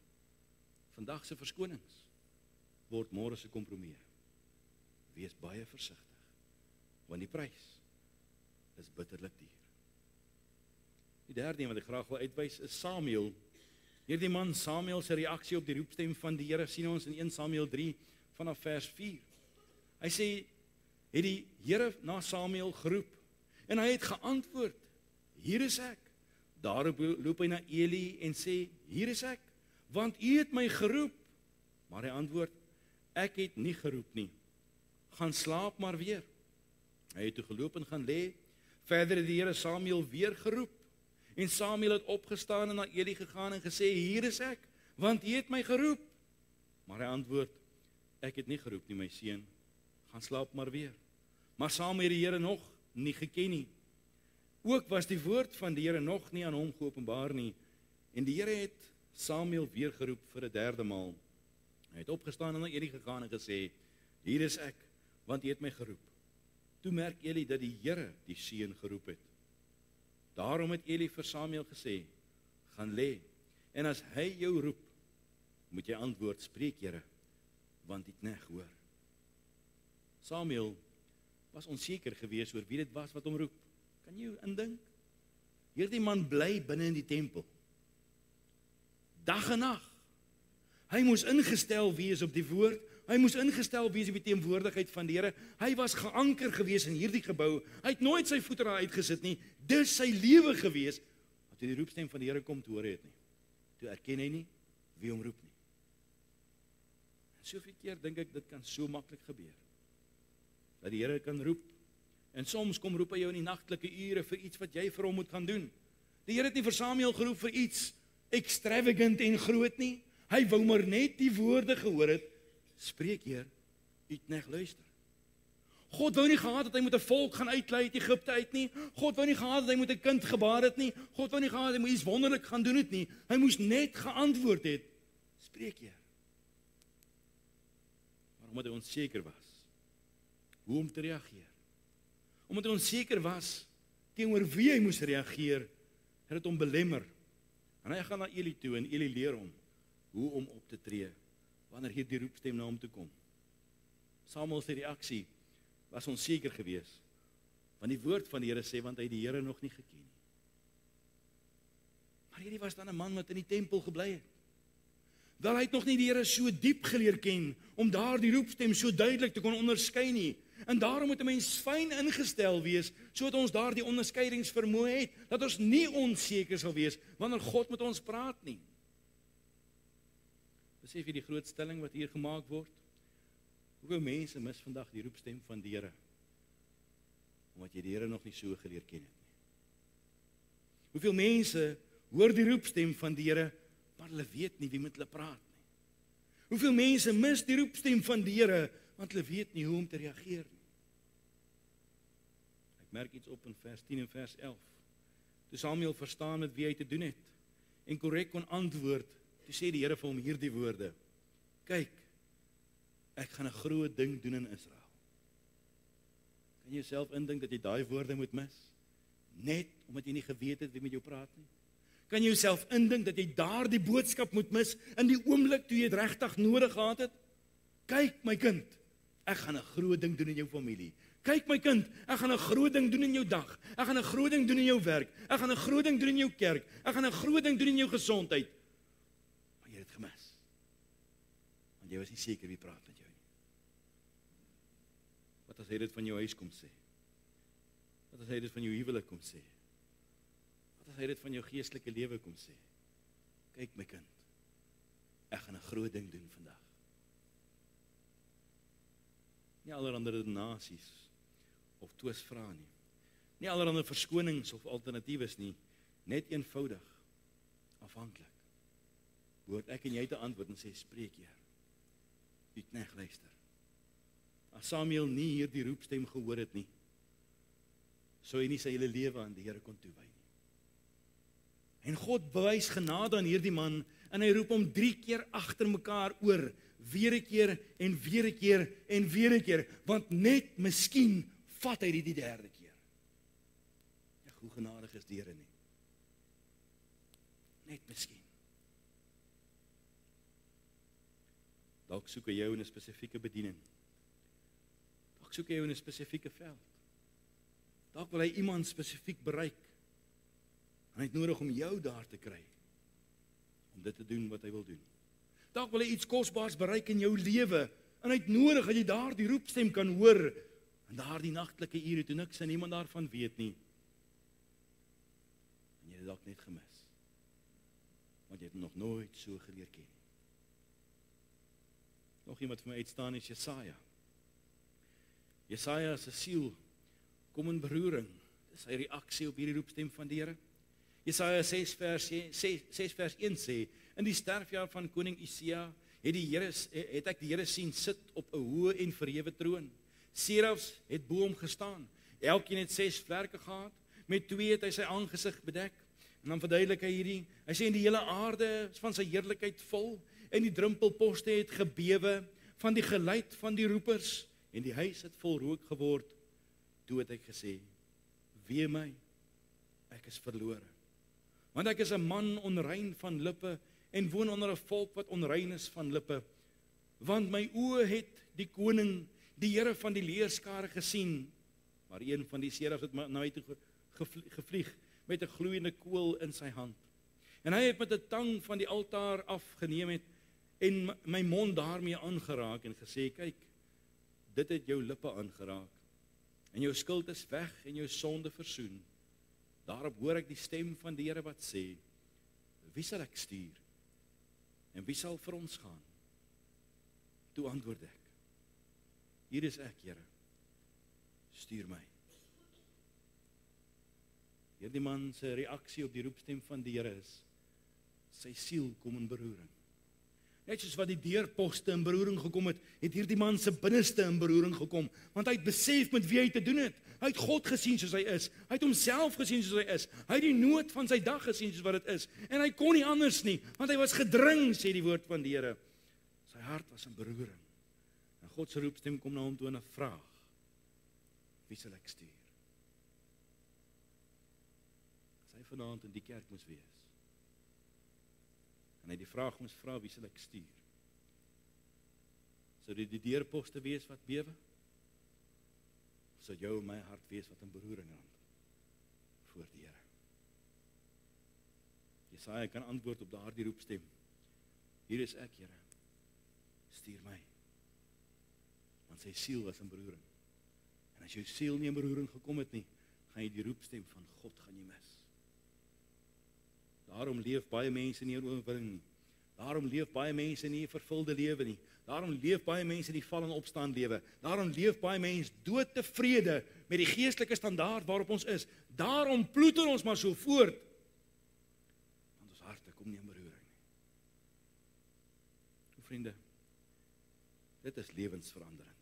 Vandag se verskonings word môre se kompromieë. Wees baie versigtig, want die prys is bitterlik duur. Die derde een wat ek graag wil uitwys is Samuel. Hierdie man Samuel se reaksie op die roepstem van die Here sien ons in 1 Samuel 3 vanaf vers 4. Hy sê, het die Here na Samuel geroep en hy het geantwoord, hier is ek. Daarop loop hy na Eli en sê, hier is ek, want U het my geroep. Maar hy antwoord, ek het nie geroep nie. Gaan slaap maar weer. Hy het toe geloop en gaan lê. Verder het die Here Samuel weer geroep. En Samuel het opgestaan en na Eli gegaan en gesê, hier is ek, want U het my geroep. Maar hy antwoord, ek het nie geroep nie, my seun. Gaan slaap maar weer. Maar Samuel het die Here nog nie geken nie. Ook was die woord van die Here nog nie aan hom geopenbaar nie. En die Here het Samuel weer geroep vir 'n derde maal. Hy het opgestaan en na Eli gegaan en gesê, hier is ek, want U het my geroep. Toe merk Eli dat die Here die seun geroep het. Daarom het Eli vir Samuel gesê, gaan lê, en as hy jou roep, moet jy antwoord, spreek Here, want die knegt hoor. Samuel was onseker geweest oor wie dit was wat hom roep. Kan jy indink? Hierdie man bly binne in die tempel. Dag en nag. Hy moes ingestel wees op die woord, hy moes ingestel wees op die teenwoordigheid van die Here. Hy was geanker gewees in hierdie gebou. Hy het nooit sy voete daar uitgesit nie. Dis sy lewe gewees. Wat die roepstem van die Here kom te hoor het nie. Toe erken hy nie wie hom roep nie. En soveel keer dink ek dit kan so maklik gebeur. dat die Here kan roep. En soms kom roep hy jou in die nagtelike ure vir iets wat jy vir hom moet gaan doen. Die Here het nie vir Samuel geroep vir iets extravagant en groot nie. Hy wou maar net die woorde gehoor het. Spreek Heer, u knegt luister. God wou nie gehad dat hy moet 'n volk gaan uitlei uit Egipte uit nie. God wou nie gehad dat hy moet 'n kind gebaar het nie. God wou nie gehad dat hy moet iets wonderlik gaan doen het nie. Hy moes net geantwoord het. Spreek Heer. Maar omdat hy onseker was hoe om te reageer. Omdat hy onseker was teenoor wie hy moes reageer, het dit hom belemmer. En hy gaan na Eli toe en Eli leer hom hoe om op te tree wanneer hierdie roepstem na hom toe kom. Samuel se reaksie was onseker geweest, want die woord van die Here sê, want hy het die Here nog nie geken nie. Maar hierdie was dan 'n man wat in die tempel gebly het. Wel, hy het nog nie die Here so diep geleer ken, om daardie roepstem so duidelik te kon onderskei nie. En daarom moet 'n mens fyn ingestel wees, sodat ons daardie onderskeidingsvermoë het, dat ons nie onseker sal wees, wanneer God met ons praat nie. Besef jy die groot stelling wat hier gemaak word? Hoeveel mense mis vandag die roepstem van die Here, omdat jy die Here nog nie so geleer ken het nie. Hoeveel mense hoor die roepstem van die Here, maar hulle weet nie wie met hulle praat nie. Hoeveel mense mis die roepstem van die Here, want hulle weet nie hoe om te reageer nie. Ek merk iets op in vers 10 en vers 11. Toe Samuel verstaan met wie hy te doen het, en korrek kon antwoord, toe sê die Here vir hom hierdie woorde: Kyk, ek gaan 'n groot ding doen in Israel. Kan jy jouself indink dat jy daai woorde moet mis? Net omdat jy nie geweet het wie met jou praat nie? Kan jy jouself indink dat jy daardie boodskap moet mis in die oomblik toe jy dit regtig nodig gehad het? Kyk my kind, ek gaan 'n groot ding doen in jou familie. Kyk my kind, ek gaan 'n groot ding doen in jou dag. Ek gaan 'n groot ding doen in jou werk. Ek gaan 'n groot ding doen in jou kerk. Ek gaan 'n groot ding doen in jou gesondheid. Maar jy het dit gemis. Want jy was nie seker wie praat met jou nie. Wat as hy dit van jou huis kom sê? Wat as hy dit van jou huwelik kom sê? Wat as hy dit van jou geestelike lewe kom sê? Kyk my kind, ek gaan 'n groot ding doen vandag. Nie allerhande donasies of twisvrae nie. Nie allerhande verskonings of alternatiewes nie. Net eenvoudig, afhanklik. Behoort ek en jy te antwoord en sê, spreek Heer, u knegt luister. As Samuel nie hierdie roepstem gehoor het nie, sou hy nie sy hele lewe aan die Here kon toewy nie. En God bewys genade aan hierdie man, en hy roep hom 3 keer agter mekaar oor, weer 'n keer en weer 'n keer en weer 'n keer, want net miskien vat hy die 3de keer. Ja, hoe genadig is die Here nie. Net miskien. Dalk soek hy jou in 'n spesifieke bediening. Dalk soek hy jou in 'n spesifieke veld. Dalk wil hy iemand spesifiek bereik. En hy het nodig om jou daar te kry, om dit te doen wat hy wil doen. Dalk wil hy iets kosbaars bereik in jou lewe, en hy het nodig dat jy daar die roepstem kan hoor, en daar die nagtelike ure toe niks en niemand daarvan weet nie. En jy het dalk net gemis, want jy het nog nooit so geleer ken. Nog iemand vir my uitstaan is Jesaja. Jesaja se siel kom in beroering. Dis sy reaksie op hierdie roepstem van die Here. Jesaja 6 vers 1 sê, in die sterfjaar van koning Usia het ek die Here sien sit op 'n hoë en verhewe troon. Serafs het bo hom gestaan. Elkeen het 6 vlerke gehad. Met 2 het hy sy aangesig bedek. En dan verduidelik hy hierdie. Hy sê, en die hele aarde is van sy heerlikheid vol, en die drempelposte het gebewe van die geluid van die roepers, en die huis het vol rook geword. Toe het ek gesê, wee my, ek is verlore. Want ek is 'n man onrein van lippe, en woon onder 'n volk wat onrein is van lippe. Want my oë het die koning, die Here van die leerskare gesien. Maar een van die serafs het na my toe gevlieg, met 'n gloeiende kool in sy hand. En hy het met 'n tang van die altaar afgeneem het, en my mond daarmee aangeraak, en gesê, kyk, dit het jou lippe aangeraak, en jou skuld is weg, en jou sonde versoen. Daarop hoor ek die stem van die Here wat sê, wie sal ek stuur? En wie sal vir ons gaan? Toe antwoord ek, hier is ek, Here, stuur my. Hierdie man se reaksie op die roepstem van die Here is, sy siel kom in beroering. Net soos wat die deurposte in beroering gekom het, het hierdie man se binneste in beroering gekom, want hy het besef met wie hy te doen het. Hy het God gesien soos hy is, hy het homself gesien soos hy is, hy het die nood van sy dag gesien soos wat dit is, en hy kon nie anders nie, want hy was gedring, sê die woord van die Here. Sy hart was in beroering, en God se roepstem kom na hom toe en 'n vraag, wie sal ek stuur? As hy vanaand in die kerk moes wees, en hy die vraag moes vra, wie sal ek stuur? Sou dit die deurposte wees wat bewe? Of sou jou en my hart wees wat in beroering raak voor die Here? Jesaja kan antwoord op daardie roepstem. Hier is ek, Here. Stuur my. Want sy siel was in beroering. En as jou siel nie in beroering gekom het nie, gaan jy die roepstem van God gaan jy mis. Daarom leef baie mense nie in oorwinning nie. Daarom leef baie mense nie 'n vervulde lewe nie. Daarom leef baie mense die val en opstaan lewe. Daarom leef baie mense doodtevrede met die geestelike standaard waarop ons is. Daarom ploeter ons maar so voort. Want ons harte kom nie in beroering nie. Vriende, dit is lewensveranderend.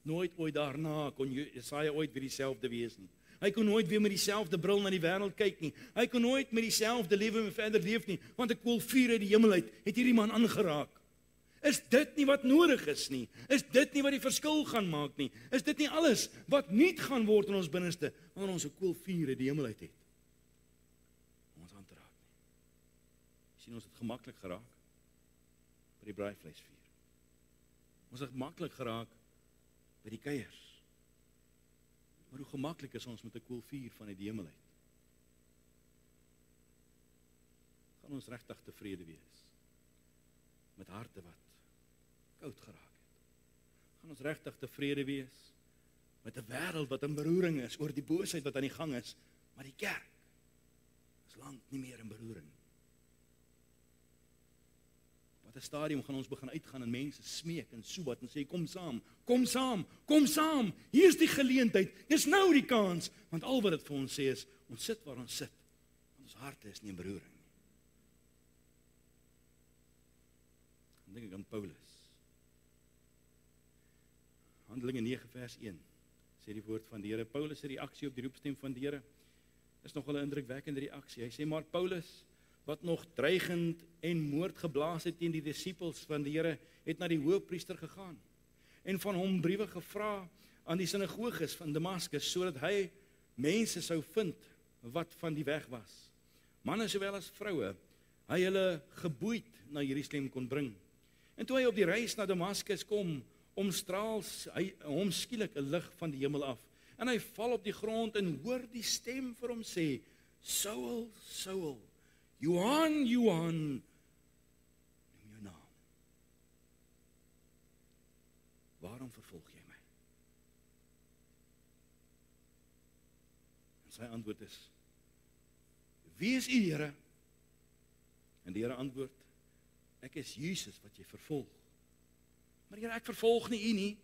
Nooit ooit daarna kon Jesaja ooit weer dieselfde wees nie. Hy kon nooit weer met dieselfde bril na die wêreld kyk nie. Hy kon nooit met dieselfde lewe verder leef nie, want 'n koelvuur uit die hemel uit het hierdie man aangeraak. Is dit nie wat nodig is nie? Is dit nie wat die verskil gaan maak nie? Is dit nie alles wat nuut gaan word in ons binneste, wanneer ons 'n koelvuur uit die hemel uit het? Om ons aan te raak nie. Sien, ons het gemaklik geraak by die braaivleisvuur. Ons het gemaklik geraak by die kuiers. Maar hoe gemaklik is ons met 'n koelvuur van die hemel uit? Gaan ons regtig tevrede wees met harte wat koud geraak het? Gaan ons regtig tevrede wees met 'n wêreld wat in beroering is oor die boosheid wat aan die gang is, maar die kerk is lank nie meer in beroering? Op 'n stadium gaan ons begin uitgaan en mense smeek en soebat en sê, kom saam, kom saam, kom saam, hier is die geleentheid, dis nou die kans, want al wat dit vir ons sê is, ons sit waar ons sit, want ons harte is nie in beroering nie. Dan dink ek aan Paulus. Handelinge 9 vers 1, sê die woord van die Here. Paulus se reaksie op die roepstem van die Here is nogal 'n indrukwekkende reaksie. Hy sê, maar Paulus, wat nog dreigend en moord geblaas het teen die disippels van die Here, het na die hoofpriester gegaan en van hom briewe gevra aan die sinagoges van Damaskus, sodat hy mense sou vind wat van die weg was, manne sowel as vroue, hy hulle geboeid na Jerusalem kon bring. En toe hy op die reis na Damaskus kom, omstraal hom skielik 'n lig van die hemel af, en hy val op die grond en hoor die stem vir hom sê, Saul, Saul, Johan, Johan, noem jou naam. Waarom vervolg jy my? En sy antwoord is, wie is u, Here? En die Here antwoord, ek is Jesus wat jy vervolg. Maar Here, ek vervolg nie u nie.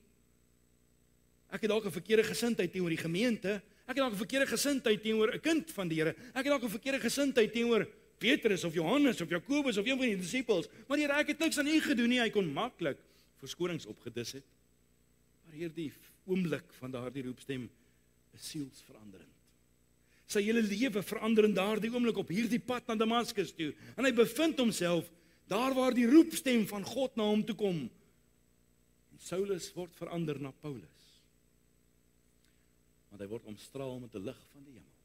Ek het dalk 'n verkeerde gesindheid teenoor die gemeente. Ek het dalk 'n verkeerde gesindheid teenoor 'n kind van die Here. Ek het dalk 'n verkeerde gesindheid teenoor Petrus of Johannes of Jakobus of een van die disippels. Maar Here, ek het niks aan u gedoen nie. Hy kon maklik verskonings opgedis het. Maar hierdie oomblik van daardie roepstem is sielsveranderend. Sy hele lewe verander in daardie oomblik op hierdie pad na Damaskus toe. En hy bevind homself daar waar die roepstem van God na hom toe kom. En Saulus word verander na Paulus. Want hy word omstraal met 'n lig van die hemel.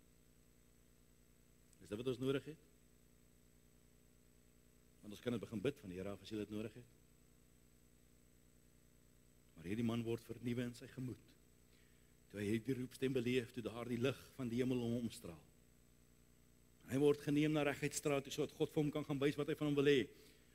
Is dit wat ons nodig het? Want ons kan dit begin bid van die Here af as jy dit nodig het. Maar hierdie man word vernuwe in sy gemoed. Toe hy hierdie roepstem beleef, toe daardie lig van die hemel hom omstraal. Hy word geneem na Reguitstraat toe sodat God vir hom kan gaan wys wat hy van hom wil hê.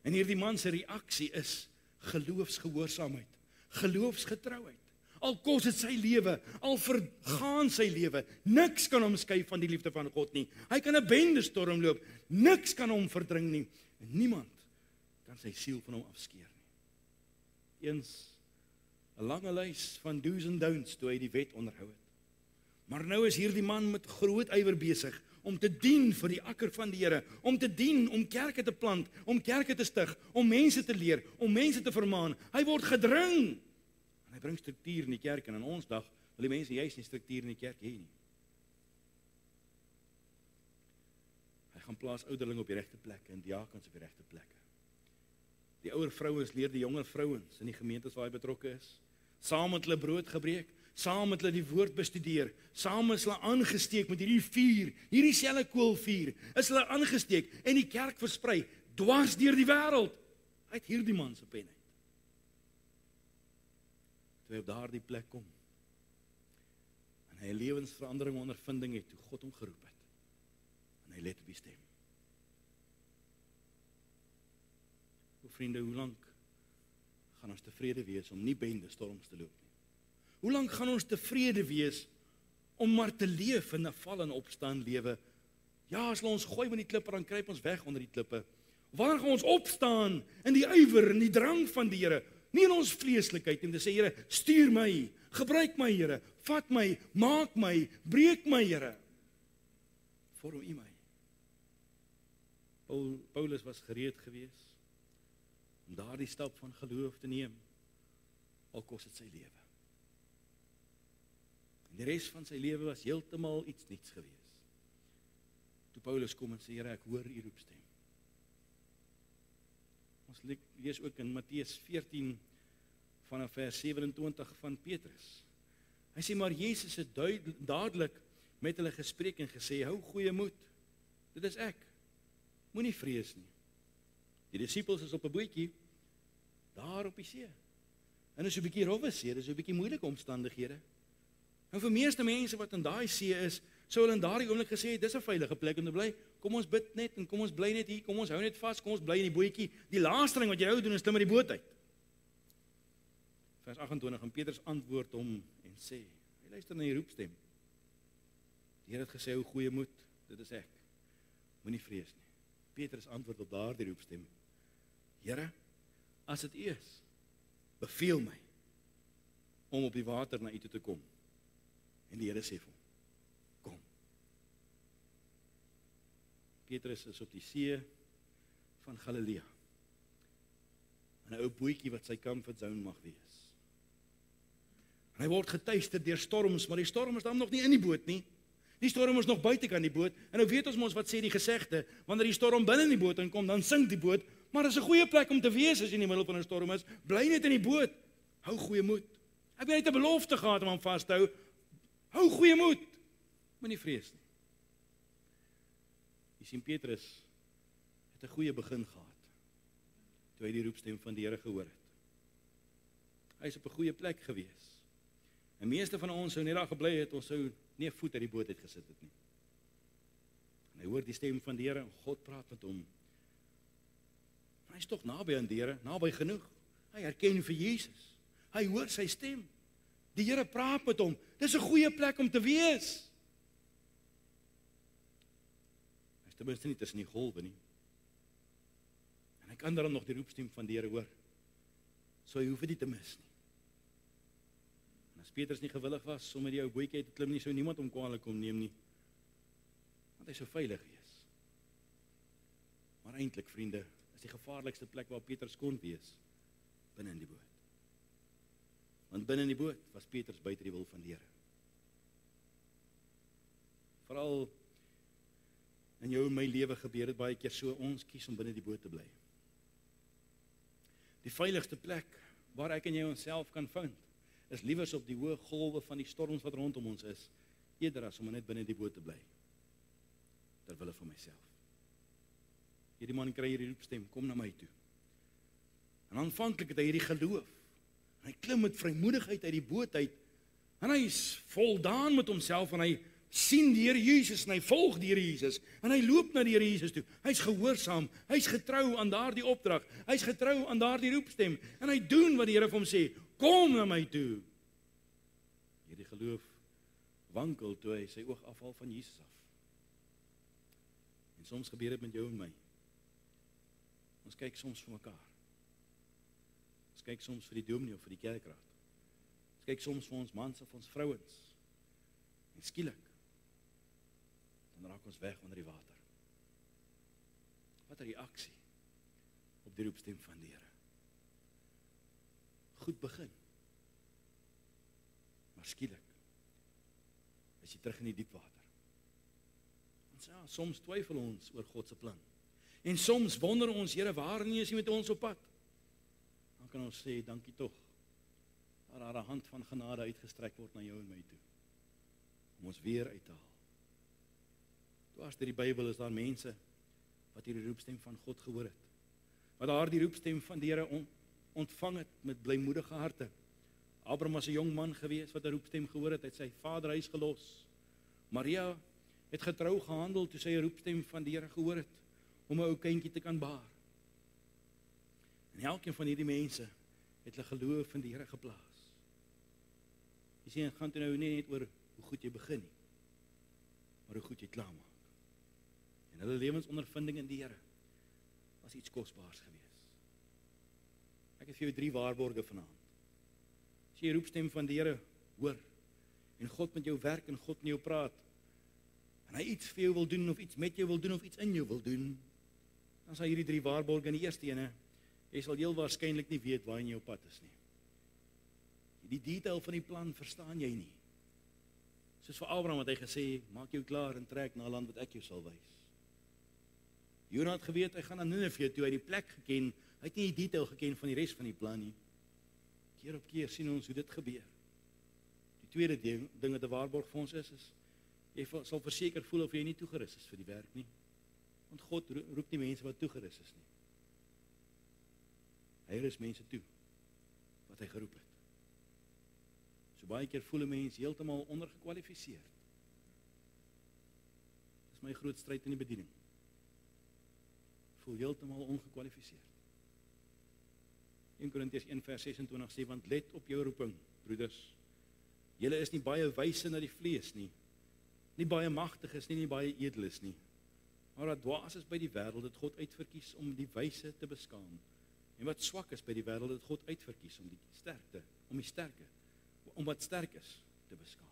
En hierdie man se reaksie is geloofsgehoorsaamheid, geloofsgetrouheid. Al kos dit sy lewe, al vergaan sy lewe, niks kan hom skei van die liefde van God nie. Hy kan 'n bendestorm loop, niks kan hom verdring nie. En niemand kan sy siel van hom afskeer nie. Eens 'n lange lys van do's en don'ts toe hy die wet onderhou het. Maar nou is hierdie man met groot ywer besig om te dien vir die akker van die Here, om te dien, om kerke te plant, om kerke te stig, om mense te leer, om mense te vermaan. Hy word gedring. En hy bring struktuur in die kerk en in ons dag wil die mense juist nie struktuur in die kerk hê nie. Hy gaan plaas ouderlinge op die regte plekke en diakens op die regte plekke. Die ouer vrouens leer die jonger vrouens in die gemeentes waar hy betrokke is, saam met hulle brood gebreek, saam met hulle die woord bestudeer, saam is hulle aangesteek met hierdie vuur, hierdie selfe koolvuur, is hulle aangesteek en die kerk versprei dwars deur die wêreld. Hy het hierdie man se pen uit. Toe hy op daardie plek kom, en hy 'n lewensverandering ondervinding het, toe God hom geroep het, en hy let op die stem. Vriende, hoe lank gaan ons tevrede wees om nie bende storms te loop nie? Hoe lank gaan ons tevrede wees om maar te leef in 'n val en opstaan lewe? Ja, as hulle ons gooi met die klippe, dan kruip ons weg onder die klippe. Wanneer gaan ons opstaan in die ywer en die drang van die Here? Nie in ons vleeslikheid en te sê, Here, stuur my, gebruik my, Here, vat my, maak my, breek my, Here. Vorm U my. Paulus was gereed geweest om daardie stap van geloof te neem, al kos dit sy lewe. En die res van sy lewe was heeltemal iets niets geweest. Toe Paulus kom en sê, Here, ek hoor U roepstem. Ons lees ook in Matteus 14 vanaf vers 27 van Petrus. Hy sê, maar Jesus het dadelik met hulle gespreek en gesê, hou goeie moed, dit is ek, moenie vrees nie. Die disippels is op 'n bootjie, daar op die see. En is so 'n bietjie rowwe see, dis so 'n bietjie moeilike omstandighede. Nou vir meeste mense wat in daai see is, sou hulle in daardie oomblik gesê, dis 'n veilige plek om te bly. Kom ons bid net en kom ons bly net hier, kom ons hou net vas, kom ons bly in die bootjie. Die laaste ding wat jy nou doen is klim uit die boot uit. Vers 28, en Petrus antwoord hom en sê, hy luister na die roepstem. Die Here het gesê, hou goeie moed, dit is ek. Moenie vrees nie. Petrus antwoord op daardie roepstem, Here, as dit U is, beveel my om op die water na U toe te kom. En die Here sê vir hom, kom. Petrus is op die see van Galilea. 'n ou bootjie wat sy comfort zone mag wees. En hy word getuister deur storms, maar die storm is dan nog nie in die boot nie. Die storm is nog buitekant die boot, en nou weet ons mos wat sê die gesegde, wanneer die storm binne in die boot inkom, dan sink die boot, maar dit is 'n goeie plek om te wees as jy in die middel van 'n storm is, bly net in die boot, hou goeie moed. Heb jy net 'n belofte gehad om hom vas te hou? Hou goeie moed, moenie vrees nie. Jy sien, Petrus het 'n goeie begin gehad, toe hy die roepstem van die Here gehoor het. Hy is op 'n goeie plek gewees. En meeste van ons sou net daar gebly het, ons sou nie 'n voet uit die boot uit gesit het nie. En hy hoor die stem van die Here en God praat met hom. Maar hy is tog naby aan die Here, naby genoeg. Hy herken vir Jesus. Hy hoor sy stem. Die Here praat met hom. Dis 'n goeie plek om te wees. Hy is ten minste nie tussen die golwe nie. En hy kan dan nog die roepstem van die Here hoor. So hy hoef dit nie te mis nie. As Petrus nie gewillig was om met die ou bootjie uit te klim nie, sou niemand hom kwaadlik kom neem nie. Want hy sou veilig wees. Maar eintlik, vriende, is die gevaarlikste plek waar Petrus kon wees, binne in die boot. Want binne in die boot was Petrus buite die wil van die Here. Veral in jou en my lewe gebeur dit baie keer so, ons kies om binne die boot te bly. Die veiligste plek waar ek en jy onsself kan vind, is liewers op die hoë golwe van die storms wat rondom ons is, eerder as om net binne die boot te bly. Terwille van myself. Hierdie man kry hierdie roepstem, kom na my toe. En aanvanklik het hy hierdie geloof. En hy klim met vrymoedigheid uit die boot uit. En hy is voldaan met homself en hy sien die Here Jesus en hy volg die Here Jesus. En hy loop na die Here Jesus toe. Hy's gehoorsaam, hy's getrou aan daardie opdrag. Hy's getrou aan daardie roepstem en hy doen wat die Here vir hom sê. Kom na my toe. Hierdie geloof wankel toe hy sy oog afhaal van Jesus af. En soms gebeur dit met jou en my. Ons kyk soms vir mekaar. Ons kyk soms vir die dominee of vir die kerkraad. Ons kyk soms vir ons mans of ons vrouens. En skielik, dan raak ons weg onder die water. Wat 'n reaksie op die roepstem van die Here. Goed begin. Maar skielik is jy terug in die diep water. Ons ja, soms twyfel ons oor God se plan. En soms wonder ons, Here, waarom is jy met ons op pad? Dan kan ons sê, dankie tog, dat daar 'n hand van genade uitgestrek word na jou en my toe, om ons weer uit te haal. Dwars deur die Bybel is daar mense wat hierdie roepstem van God gehoor het, wat daardie roepstem van die Here ontvang het met blymoedige harte. Abraham was 'n jong man gewees wat 'n roepstem gehoor het, hy het sy vaderhuis gelos. Maria het getrou gehandel toe sy 'n roepstem van die Here gehoor het, om 'n ou kindjie te kan baar. En elkeen van hierdie mense het hulle geloof in die Here geplaas. Jy sien, het gaan toe nou nie net oor hoe goed jy begin nie, maar hoe goed jy klaarmaak. En hulle lewensondervinding in die Here was iets kosbaars geweest. Ek het vir jou 3 waarborge vanaand. As jy die roepstem van die Here hoor, en God met jou werk en God met jou praat, en hy iets vir jou wil doen, of iets met jou wil doen, of iets in jou wil doen, dan sal hierdie 3 waarborge. In die eerste ene, jy sal heel waarskynlik nie weet waar in jou pad is nie. Die detail van die plan verstaan jy nie. Soos vir Abraham het hy gesê, maak jou klaar en trek na 'n land wat ek jou sal wys. Jonah het geweet, hy gaan na Nineve toe, hy het die plek geken, hy het nie die detail geken van die res van die plan nie. Keer op keer sien ons hoe dit gebeur. Die tweede ding wat 'n waarborg vir ons is jy sal verseker voel of jy nie toegerus is vir die werk nie. Want God roep nie mense wat toegerus is nie. Hy rus mense toe wat hy geroep het. So baie keer voel 'n mens heeltemal ondergekwalifiseerd. Dis my groot stryd in die bediening. Voel heeltemal ongekwalifiseerd. 1 Korintiërs 1:26 sê, want let op jou roeping, broeders. Julle is nie baie wyse na die vlees nie, nie baie magtig is nie baie edel is nie, maar wat dwaas is by die wêreld, het God uitverkies om die wyse te beskaam, en wat swak is by die wêreld, het God uitverkies om om wat sterk is te beskaam.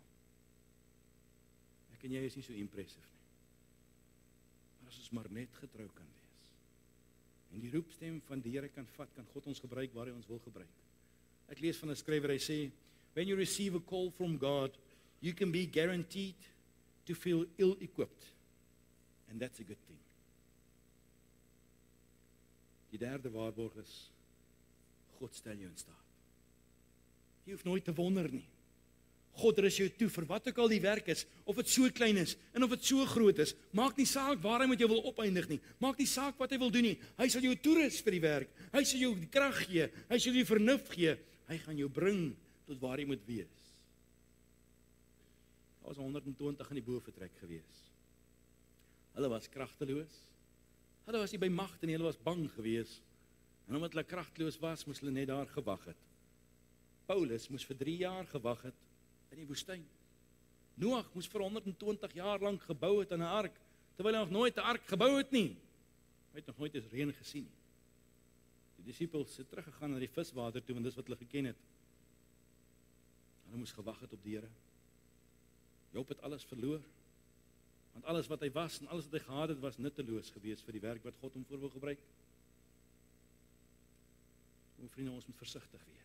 Ek en jy is nie so impressive nie, maar as ons maar net getrou kan wees, en die roepstem van die Here kan vat, kan God ons gebruik waar hy ons wil gebruik. Ek lees van 'n skrywer, hy sê, when you receive a call from God, you can be guaranteed to feel ill-equipped, and that's a good thing. Die derde waarborg is, God stel jou in staat. Jy hoef nooit te wonder nie. God rus jou toe vir wat ook al die werk is, of dit so klein is, en of dit so groot is, maak nie saak waar hy met jou wil opeindig nie, maak nie saak wat hy wil doen nie, hy sal jou toerus vir die werk, hy sal jou die krag gee, hy sal jou die vernuf gee, hy gaan jou bring tot waar jy moet wees. Daar was 120 in die boefretrek gewees. Hulle was kragteloos, hulle was nie by magte nie, hulle was bang gewees, en omdat hulle kragteloos was, moes hulle net daar gewag het. Paulus moes vir 3 jaar gewag het in die woestyn. Noag moes vir 120 jaar lank gebou het aan 'n ark, terwyl hy nog nooit 'n ark gebou het nie. Hy het nog nooit eens reën gesien nie. Die disippels het teruggegaan na die viswater toe, want dis wat hulle geken het. Hulle moes gewag het op die Here. Job het alles verloor, want alles wat hy was en alles wat hy gehad het, was nutteloos geweest vir die werk wat God hom voor wou gebruik. Vriende, ons moet versigtig wees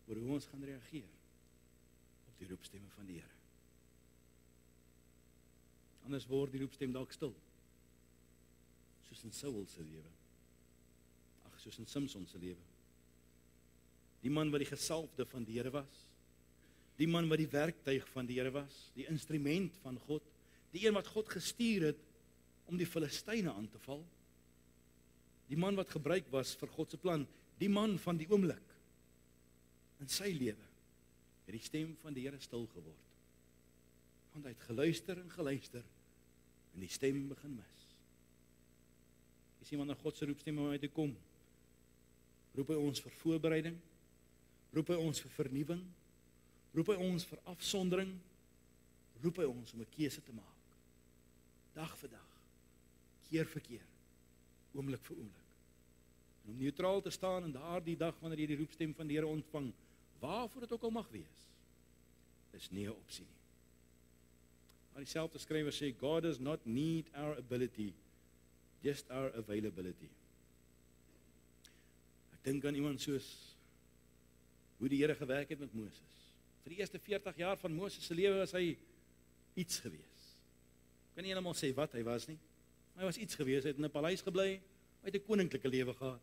oor hoe ons gaan reageer op die roepstemme van die Here. Anders word die roepstem dalk stil, soos in Saul se lewe, soos in Samson se lewe. Die man wat die gesalfde van die Here was, die man wat die werktuig van die Here was, die instrument van God, die een wat God gestuur het om die Filistyne aan te val, die man wat gebruik was vir God se plan, die man van die oomblik in sy lewe, het die stem van die Here stil geword. Want hy het geluister en die stem begin mis. Jy sien, wanneer God se roepstem om uit te kom, roep hy ons vir voorbereiding, roep hy ons vir vernuwing, roep hy ons vir afsondering, roep hy ons om 'n keuse te maak. Dag vir dag, keer vir keer, oomblik vir oomblik. En om neutraal te staan in daardie dag wanneer jy die roepstem van die Here ontvang, waarvoor dit ook al mag wees, is nie 'n opsie nie. Maar dieselfde skrywer sê, God does not need our ability, just our availability. Ek dink aan iemand soos hoe die Here gewerk het met Moses. Vir die eerste 40 jaar van Moses se lewe was hy iets gewees. Kan nie helemaal sê wat hy was nie. Hy was iets gewees, hy het in 'n paleis gebly, hy het 'n koninklike lewe gehad.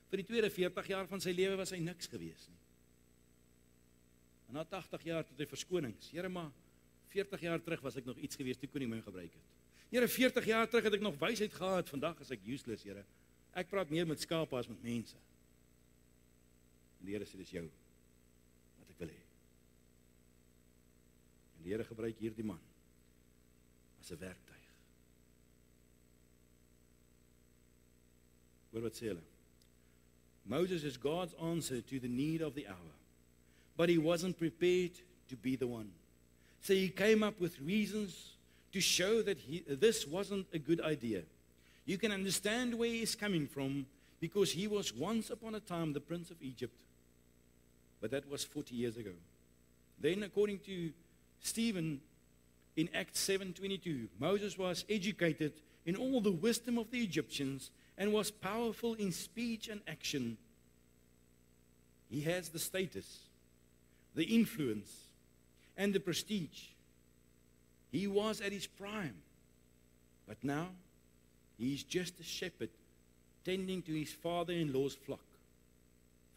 Vir die tweede 40 jaar van sy lewe was hy niks gewees nie. En na 80 jaar tot hy verskonings. Here, maar 40 jaar terug was ek nog iets gewees, toe kon nie my gebruik het. Here, 40 jaar terug het ek nog wysheid gehad, vandag is ek useless, Here. Ek praat meer met skape as met mense. En die Here sê, dis jou wat ek wil hê. En die Here gebruik hierdie man as 'n werktuig. Hoor wat sê hulle? Moses is God's answer to the need of the hour, but he wasn't prepared to be the one. So he came up with reasons to show that this wasn't a good idea. You can understand where he's coming from, because he was once upon a time the prince of Egypt, but that was 40 years ago. Then, according to Stephen, in Acts 7:22, Moses was educated in all the wisdom of the Egyptians and was powerful in speech and action. He has the status, the influence, and the prestige. He was at his prime, but now he is just a shepherd tending to his father-in-law's flock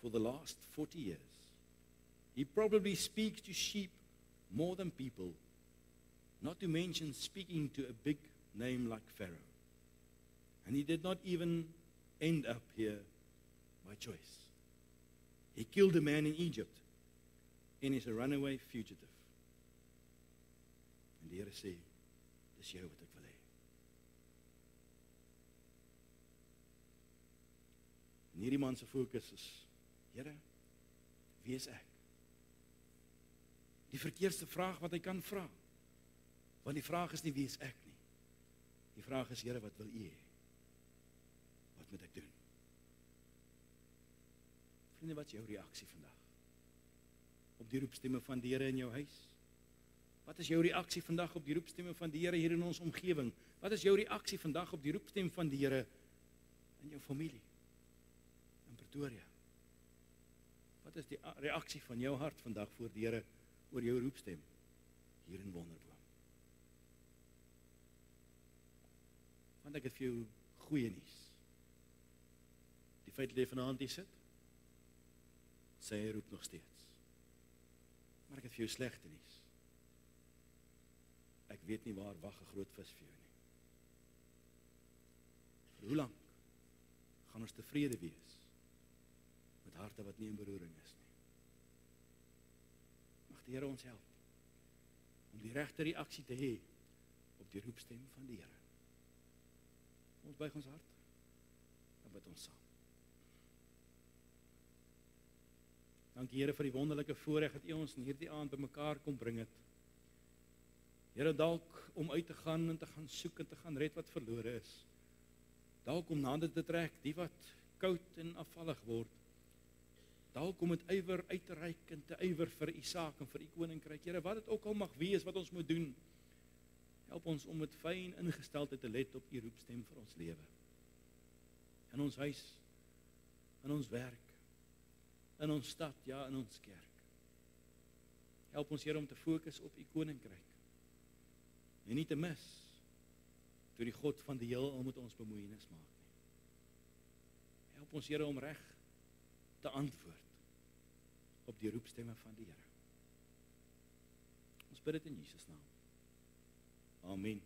for the last 40 years. He probably speaks to sheep more than people, not to mention speaking to a big name like Pharaoh. And he did not even end up here by choice. He killed a man in Egypt and is a runaway fugitive. En die Here sê, dis jou wat ek wil hê. En hierdie man se fokus is, Here, wie is ek? Die verkeerdste vraag wat hy kan vra. Want die vraag is nie, wie is ek nie. Die vraag is, Here, wat wil U hê? Wat moet ek doen? Vriende, wat is jou reaksie vandag? Op die roepstemme van die Here in jou huis? Wat is jou reaksie vandag op die roepstemme van die Here hier in ons omgewing? Wat is jou reaksie vandag op die roepstem van die Here in jou familie? In Pretoria? Wat is die reaksie van jou hart vandag voor die Here oor jou roepstem hier in Wonderboom? Want ek het vir jou goeie nuus. Die feit dat jy vanaand hier sit, sê hy roep nog steeds. Maar ek het vir jou slegte nuus. Ek weet nie waar wag 'n groot vis vir jou nie. Vir hoe lank gaan ons tevrede wees met harte wat nie in beroering is nie? Mag die Here ons help om die regte reaksie te hê op die roepstem van die Here. Ons buig ons hart en bid ons saam. Dankie Here vir die wonderlike voorreg dat U ons in hierdie aand bymekaar kom bring het. Here, dalk om uit te gaan en te gaan soek en te gaan red wat verlore is. Dalk om nader te trek die wat koud en afvallig word. Dalk om met ywer uit te reik en te ywer vir U saak en vir U koninkryk. Here, wat dit ook al mag wees wat ons moet doen, help ons om met fyn ingesteldheid te let op U roepstem vir ons lewe. In ons huis, in ons werk, in ons stad, ja, in ons kerk. Help ons, Here, om te fokus op U koninkryk. En nie te mis, toe die God van die heelal met ons bemoeienis maak nie. Help ons, Here, om reg te antwoord op die roepstemme van die Here. Ons bid dit in Jesus naam. Amen.